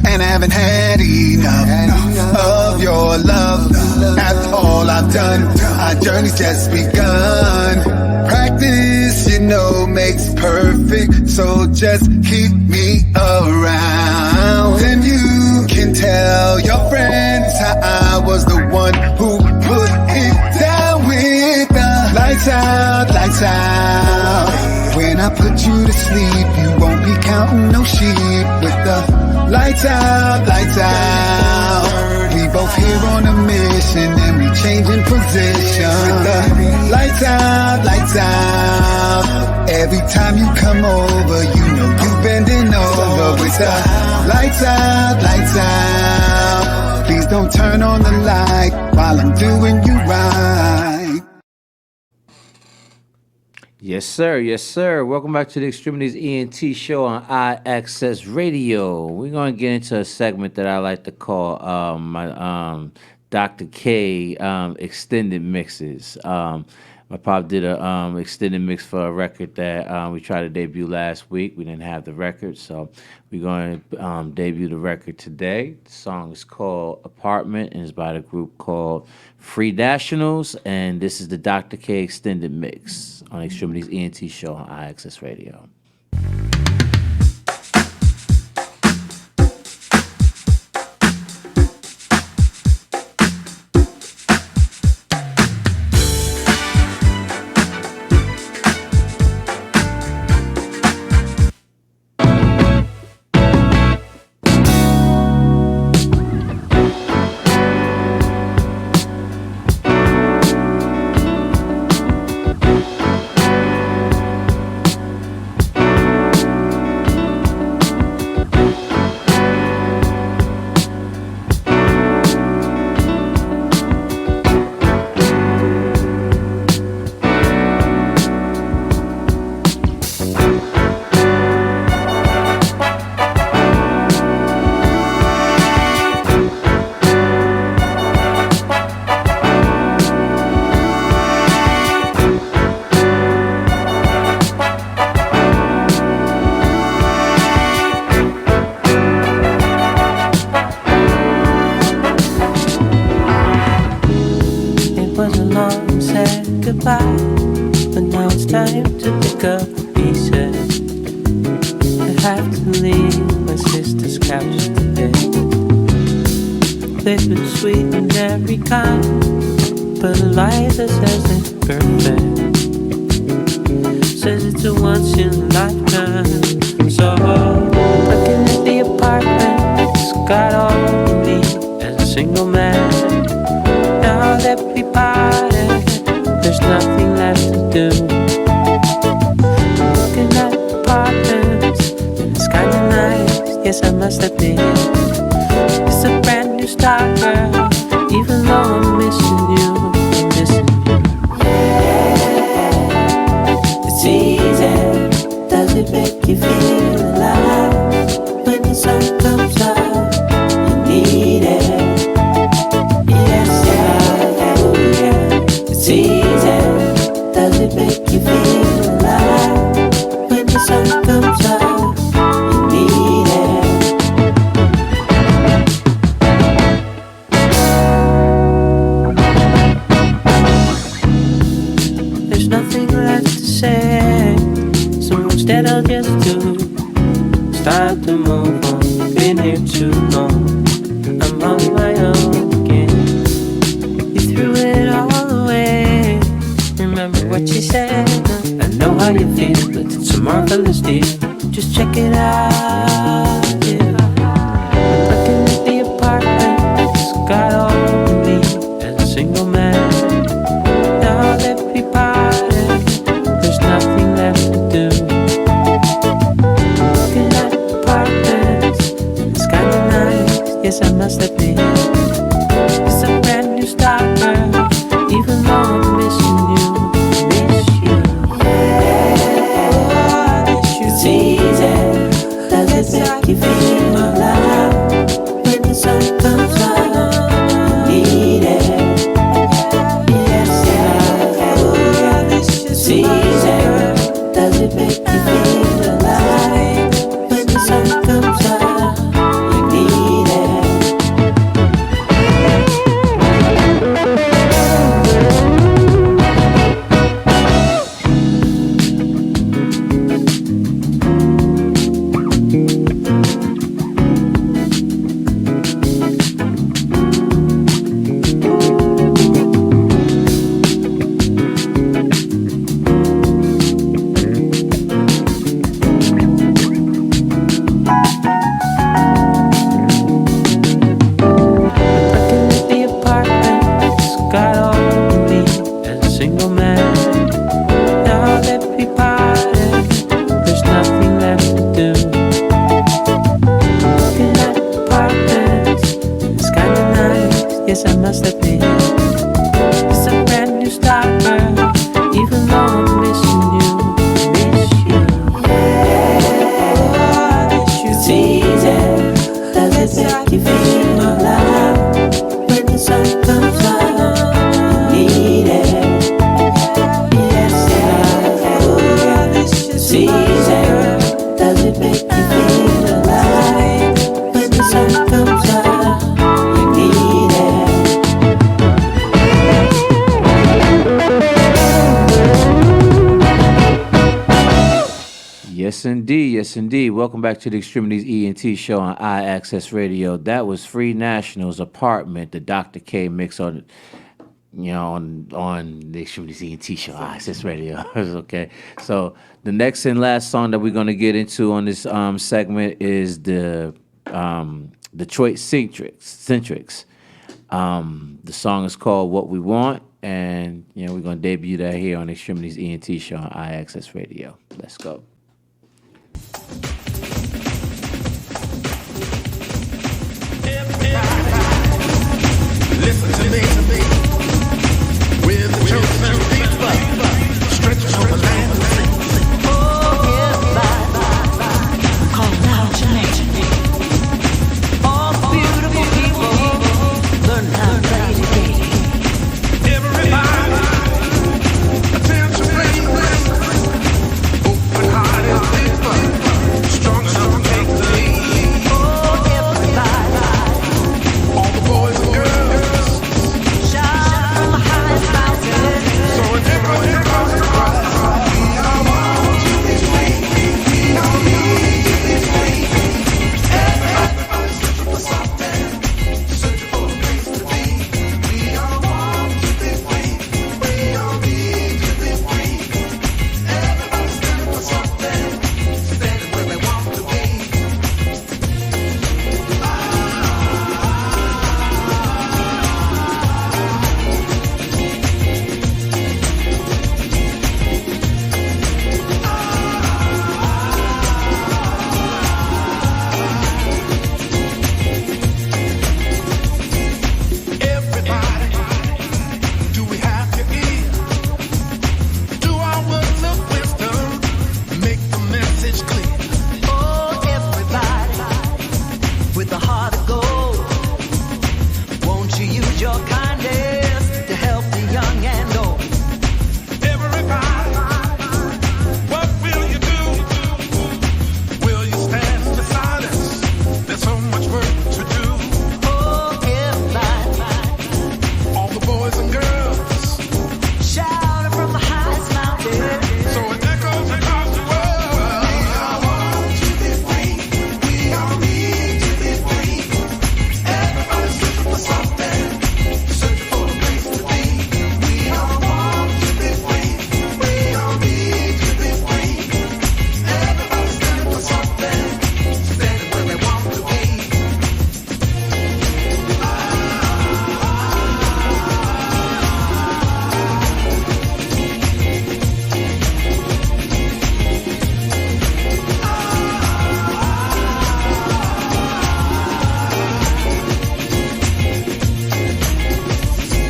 And I haven't had enough of your love. After all I've done, our journey's just begun. Practice, you know, makes perfect. So just keep me around. Then you can tell your friends how I was the one who put it down with the lights out, lights out. When I put you to sleep, you won't be counting no sheep. With the lights out, lights out. We both here on a mission and we changing position. With the lights out, lights out. Every time you come over, you know you bending over. With the lights out, lights out. Please don't turn on the light while I'm doing you right. Yes, sir. Yes, sir. Welcome back to the Extremities ENT show on iAccess Radio. We're going to get into a segment that I like to call my Dr. K extended mixes. My pop did a extended mix for a record that we tried to debut last week. We didn't have the record, so we're going to debut the record today. The song is called Apartment and is by the group called Free Nationals, and this is the Dr. K extended mix on Extremities ENT show on iAccess Radio. make you feel alive? When the sun comes up, you need it. Yes, yeah, oh yeah, it's easy. Does it make you feel alive? When the sun comes up, you need it. There's nothing left to say, so instead I'll just do start to move on. Been here too long, I'm on my own again. You threw it all away. Remember what you said? I know how you feel, but it's a marvelous deal. Just check it out. Yeah. Looking at the apartment, it's got all of me as a single man. Now that we parted, there's nothing left to do. Looking at apartments, it's kinda nice. Yes, I must admit, it's a brand new start, girl. Even though I'm missing you, miss you. Yeah, I miss you. It's easy. Does it make you feel alive? When the sun comes up, you need it. Yes, yeah, oh yeah, it's easy. Does it make you feel alive? When the sun comes up, you need it. Looking at the apartment, it's got all of me as a single man. Now that we parted, there's nothing left to do. Looking at apartments, it's kinda nice. Yes, I must admit, it's a brand new start, girl. Even though I'm missing you, miss you. Yeah, I miss you. It's easy. Does it make you feel alive? When the sun comes up, you need it. Yes, yeah, oh yeah, it's easy. Does it make you feel alive? When the sun comes up, you need it. Yes, indeed. Yes, indeed. Welcome back to the Extremities ENT show on iAccess Radio. That was Free National's Apartment, the Dr. K mix on, on the Extremities ENT show, iAccess Radio. Okay. So the next and last song that we're going to get into on this segment is the Detroit Centrics. The song is called What We Want, and we're going to debut that here on the Extremities ENT show on iAccess Radio. Let's go. Listen to me. We're the chosen people, stretches over land and sea. Oh, everybody, call out your name. All beautiful people, learn how to play the game. Everybody, attention please. Open-hearted people, strong enough to take the lead. Oh, everybody, all the boys and girls. your kindness to help the young and old. Everybody, what will you do? Will you stand beside us? There's so much work to do. Oh, everybody, All the boys and girls, shouting from the highest mountain. so it echoes across the world. We all want to be free. We all need to be free. Everybody's looking for something, searching for a place to be. We all want to be free. We all need to be free. Everybody's looking for something, standing where they want to be.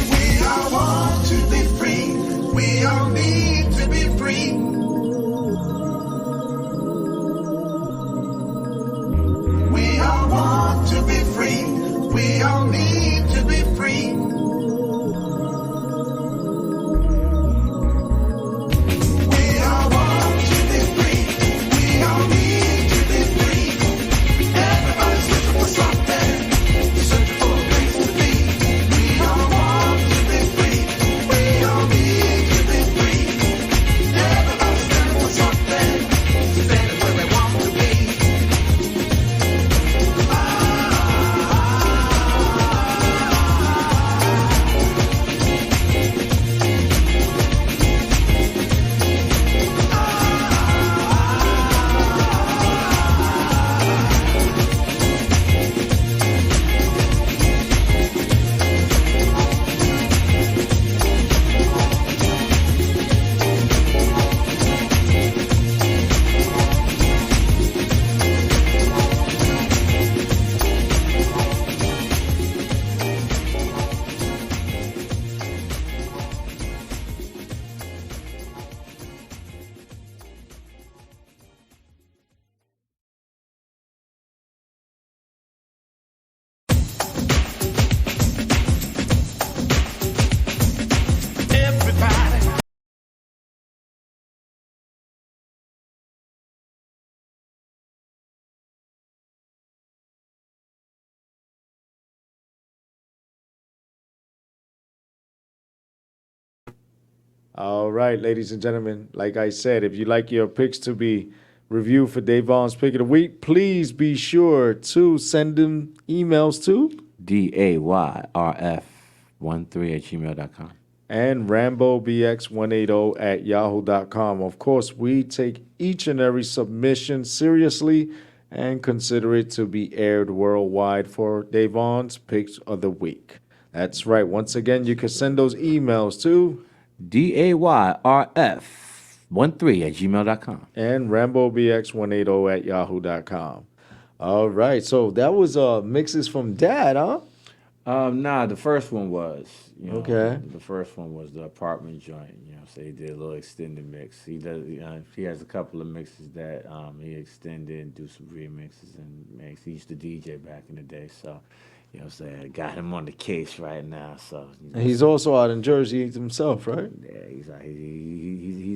We all want to be free. We all need to be free. We all want to be free. We all need to be free. We all want to be free. We all need to be free. Everybody's looking for something, searching for a place to be. We all want to be free. We all need to be free. Everybody's looking for something, standing where they want to be. Everybody. All right, ladies and gentlemen, like I said, if you'd like your picks to be reviewed for Davon's Pick of the Week, please be sure to send them emails to DAYRF13@gmail.com. and RamboBX180@yahoo.com. Of course, we take each and every submission seriously and consider it to be aired worldwide for Davon's Picks of the Week. That's right. Once again, you can send those emails to DAYRF13@gmail.com. and RamboBX180@yahoo.com. All right. So that was mixes from Dad, huh? Nah, the first one was. Okay. The first one was the apartment joint. So he did a little extended mix. He does. He has a couple of mixes that he extended and do some remixes and makes. He used to DJ back in the day, so I got him on the case right now. So And he's also out in Jersey himself, right? yeah, he's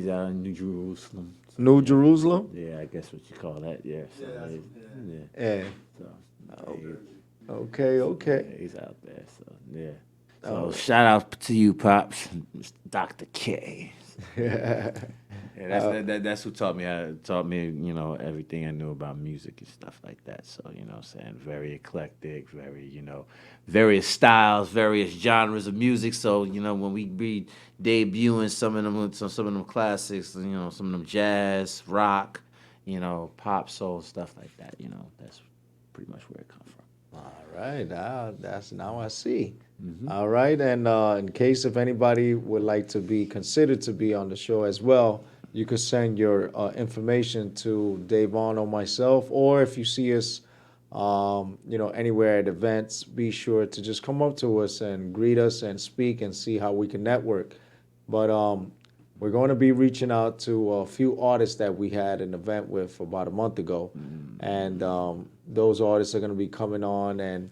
out in New Jerusalem. So, New Jerusalem? yeah, I guess what you call that. Yeah. So, yeah. Yeah. So, Okay, okay. yeah, he's out there. So yeah. So shout out to you, pops, Mr. Dr. K. Yeah, that's who taught me everything I knew about music and stuff like that. So very eclectic, very various styles, various genres of music. So when we be debuting some of them classics, some of them jazz, rock, pop, soul, stuff like that. That's pretty much where it comes from. All right, that's now I see. All right, and in case if anybody would like to be considered to be on the show as well, you could send your information to Davon or myself, or if you see us, anywhere at events, be sure to just come up to us and greet us and speak and see how we can network. But we're going to be reaching out to a few artists that we had an event with about a month ago, and those artists are going to be coming on and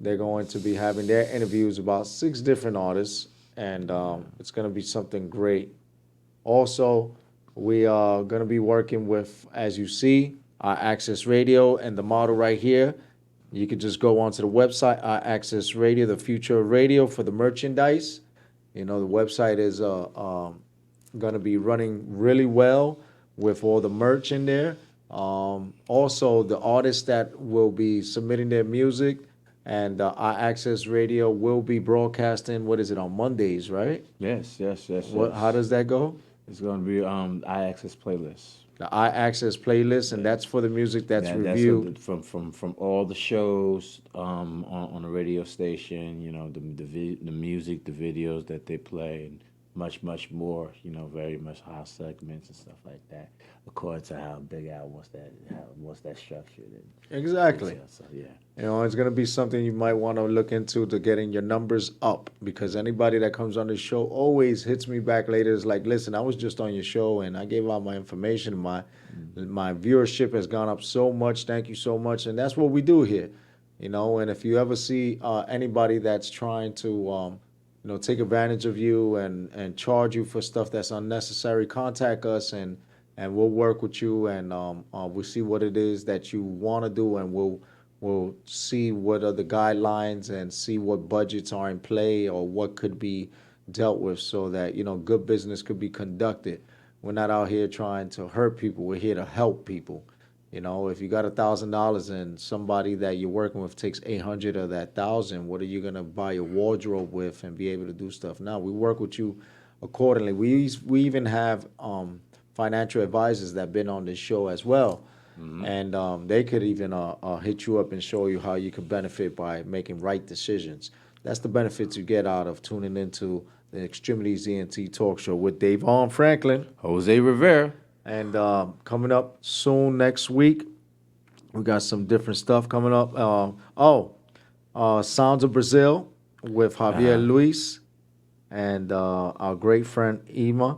They're going to be having their interviews about 6 different artists, and it's going to be something great. Also, we are going to be working with, as you see, our Access Radio and the model right here. You could just go onto the website, our Access Radio, the future of radio for the merchandise. You know, the website is going to be running really well with all the merch in there. Also, the artists that will be submitting their music and our Access Radio will be broadcasting, what is it, on Mondays, right? Yes, yes, yes, What? yes. How does that go? It's going to be iAccess playlist. The iAccess playlist, and that's for the music that's reviewed. From all the shows on the radio station. You know, the music, the videos that they play, and much more. You know, very much house segments and stuff like that. According to how Big Al wants that structured. Exactly. So yeah. You know, it's going to be something you might want to look into to getting your numbers up, because anybody that comes on the show always hits me back later. Is like, listen, I was just on your show and I gave out my information. My viewership has gone up so much. Thank you so much. And that's what we do here. You know, and if you ever see anybody that's trying to, take advantage of you and charge you for stuff that's unnecessary, contact us and we'll work with you, and we'll see what it is that you want to do, and we'll see what are the guidelines and see what budgets are in play or what could be dealt with, so that good business could be conducted. We're not out here trying to hurt people. We're here to help people. If you got $1,000 and somebody that you're working with takes 800 of that 1,000, what are you gonna buy your wardrobe with and be able to do stuff? Now we work with you accordingly. We even have financial advisors that have been on this show as well. Mm-hmm. And they could even hit you up and show you how you could benefit by making right decisions. That's the benefits you get out of tuning into the Extremities ENT talk show with Davon Franklin, Jose Rivera. And coming up soon next week, we got some different stuff coming up. Sounds of Brazil with Javier Luis and our great friend Ima.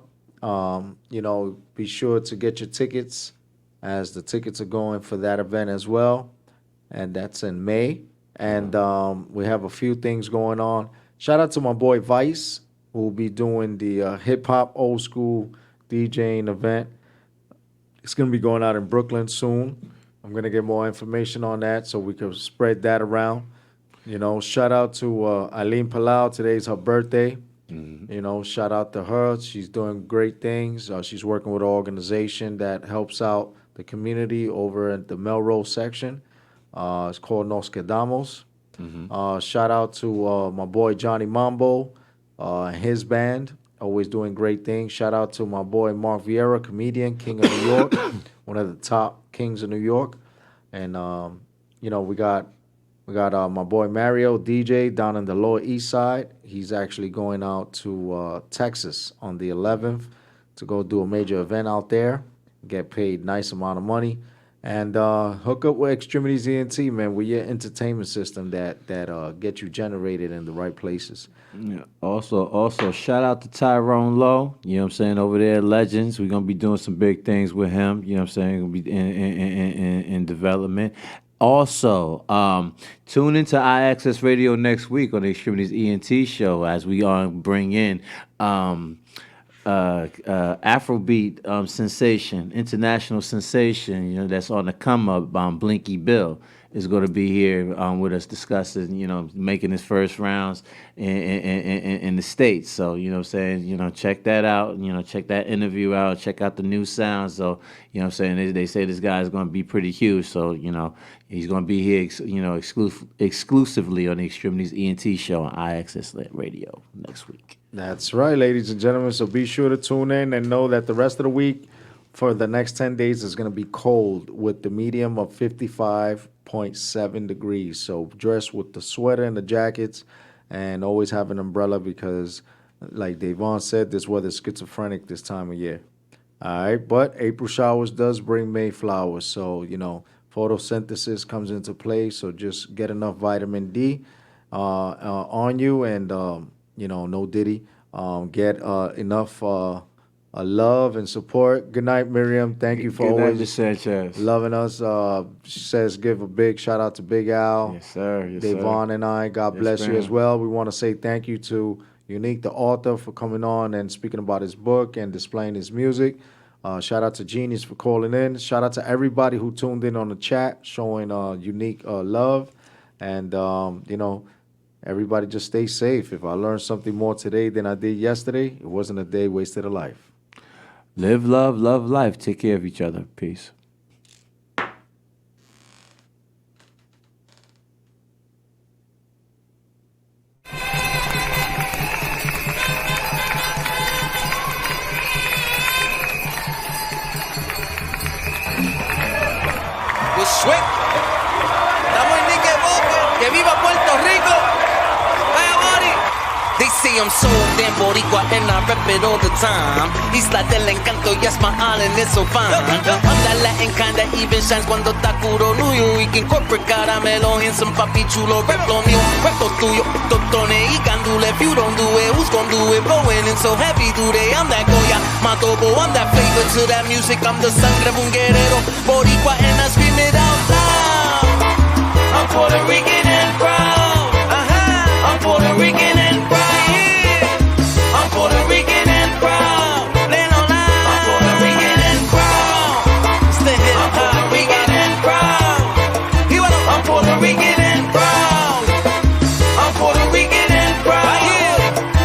Be sure to get your tickets, as the tickets are going for that event as well. And that's in May. And we have a few things going on. Shout out to my boy Vice, who will be doing the hip-hop old school DJing event. It's going to be going out in Brooklyn soon. I'm going to get more information on that so we can spread that around. Shout out to Eileen Palau. Today's her birthday. Mm-hmm. Shout out to her. She's doing great things. She's working with an organization that helps out the community over at the Melrose section. It's called Nos Quedamos. Mm-hmm. Shout out to my boy Johnny Mambo and his band. Always doing great things. Shout out to my boy Mark Vieira, comedian, king of New York, one of the top kings of New York. And we got my boy Mario, DJ, down in the Lower East Side. He's actually going out to Texas on the 11th to go do a major event out there, get paid nice amount of money, and hook up with Extremities ENT, man. We're your entertainment system that get you generated in the right places. Yeah. Also, shout out to Tyrone Lowe. You know what I'm saying? Over there at Legends. We're gonna be doing some big things with him. You know what I'm saying? Gonna be in development. Also, tune into iAccess Radio next week on the Extremities ENT show as we bring in Afrobeat sensation, international sensation, that's on the come up. Blinky Bill is going to be here with us discussing, making his first rounds in the States. So, check that out. Check that interview out. Check out the new sounds. So, they say this guy is going to be pretty huge. So, he's going to be here, exclusively on the Extremities ENT show on iAccess Radio next week. That's right, ladies and gentlemen. So be sure to tune in and know that the rest of the week for the next 10 days is going to be cold with the medium of 55.7 degrees. So dress with the sweater and the jackets and always have an umbrella because, like Davon said, this weather's schizophrenic this time of year. All right, but April showers does bring May flowers. So, photosynthesis comes into play. So just get enough vitamin D on you and, no Diddy. Get enough love and support. Good night, Miriam. Thank you for Good night, always Miss Sanchez. loving us. She says give a big shout out to Big Al, Yes, sir. Yes, Devon, and I. God Yes, bless you as ma'am. well. We want to say thank you to Unique, the author, for coming on and speaking about his book and displaying his music. Shout out to Genius for calling in. Shout out to everybody who tuned in on the chat, showing Unique love. And, everybody just stay safe. If I learned something more today than I did yesterday, it wasn't a day wasted of life. Live, love, love life. Take care of each other. Peace. With Swift. Estamos en Nique Boque. Que viva Puerto Rico. Vaya, buddy. They say I'm so damn boricua and I rep it all the time. Isla del Encanto, yes, my island is so fine. I'm that Latin kind that even shines cuando está curo. New York and corporate caramelo and some papi chulo. Rep lo mío, resto tuyo. Totones y gandule. If you don't do it, who's gonna do it? Blowing in so heavy today. I'm that Goya, Matobo. I'm that flavor to that music. I'm the sangre of un guerrero. Boricua and I scream it out loud. I'm Puerto Rican and proud. I'm Puerto Rican and proud. I'm Puerto Rican and proud. I'm Puerto Rican and proud. I'm Puerto Rican and proud. I'm Puerto Rican and proud. I'm Puerto Rican and proud.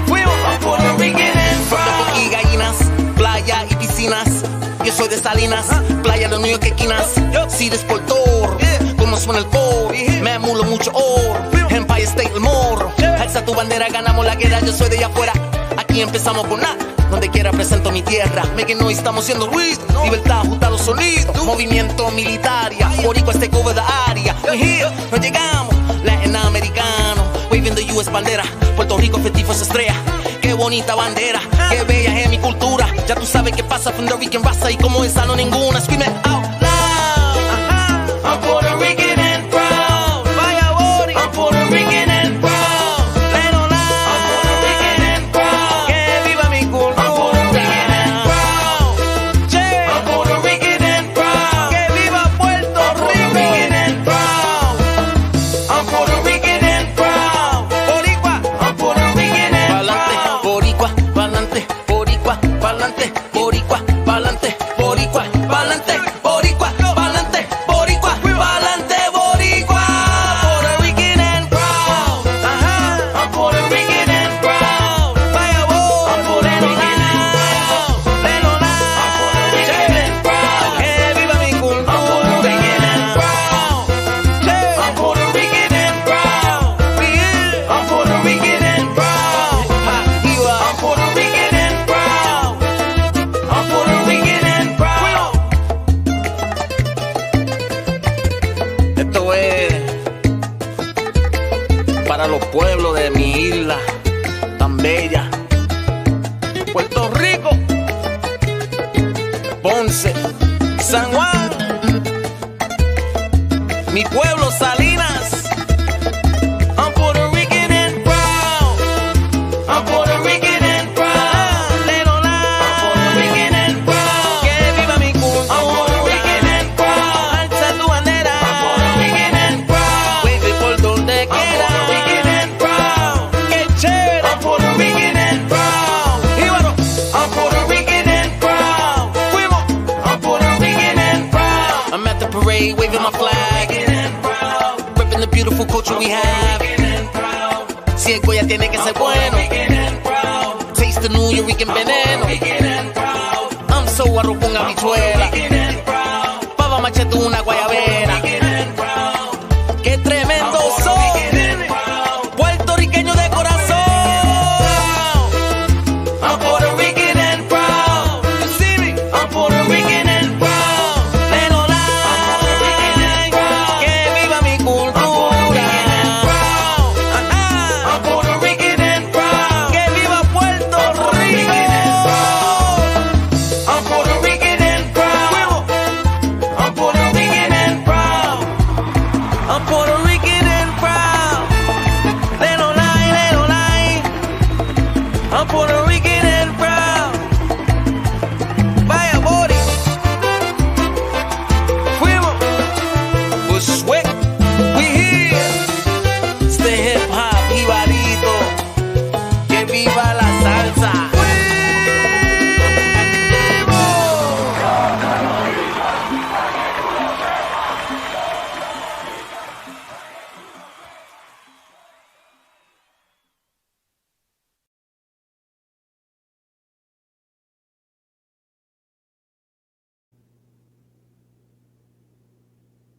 I'm Puerto Rican and proud. Y gallinas, playa y piscinas. Yo soy de Salinas, playa de New York esquinas. Si desportor, como suena el coro, me amulo mucho oro. Empire State el morro. Alza tu bandera, ganamos la guerra, yo soy de allá afuera. Aquí empezamos con nada, donde quiera presento mi tierra. Make no estamos siendo ruido, libertad, junta los sonidos. Movimiento militaria, boricua este cover de área. We here, nos llegamos, latinoamericano. Waving the US bandera, Puerto Rico festivo es estrella. Qué bonita bandera, qué bella es mi cultura. Ya tú sabes qué pasa from the Rican raza y como esa no ninguna. Scream it out loud. I'm Puerto Rican and proud. Vaya body. I'm Puerto Rican and proud. I'm Puerto Rican and proud. Que viva mi cultura. I'm Puerto Rican and proud. Yeah. I'm Puerto Rican and proud. Que viva Puerto Rico. And proud. I'm Puerto Rican and proud. Boricua. I'm Puerto Rican and proud. Boricua, pa'lante, boricua, pa'lante, boricua, pa'lante, boricua, pa'lante, boricua, pa'lante, boricua, pa'lante, boricua. Puerto Rican and proud. I'm Puerto Rican and proud. Vaya voz. I'm Puerto Rican and proud. I'm Puerto Rican and proud. Que viva mi cultura. I'm Puerto Rican and proud. I'm Puerto Rican and proud. I'm Puerto Rican and proud. I'm Puerto Rican and proud. I'm Puerto Rican and proud. Esto es para los pueblos de mi isla tan bella, Puerto Rico, Ponce, San Juan, mi pueblo Salinas. I'm Puerto Rican and proud. I'm Puerto Rican and proud. I'm Puerto Rican and proud. Que viva mi cultura. I'm Puerto Rican and proud. Alza tu bandera. I'm Puerto Rican and proud. Wave it por donde quiera. I'm Puerto Rican and proud. Qué chévere. I'm Puerto Rican and proud. Y bueno, I'm Puerto Rican and proud. Fuimos. I'm Puerto Rican and proud. I'm at the parade waving my flag. Repping the beautiful culture we have. Si el Goya tiene que ser bueno. Taste the New York veneno. I'm so arroz con habichuela. Pava machete una guayabera. Qué tremendo soy. Puertorriqueño de corazón. I'm Puerto Rican and proud. You see me? I'm Puerto Rican and proud. I'm Puerto Rican and proud. Que viva mi cultura. I'm Puerto Rican and proud. Que viva Puerto Rico. I'm Puerto Rican and proud. I'm Puerto Rican and proud. I'm Puerto Rican and proud. They don't lie, they don't lie. I'm Puerto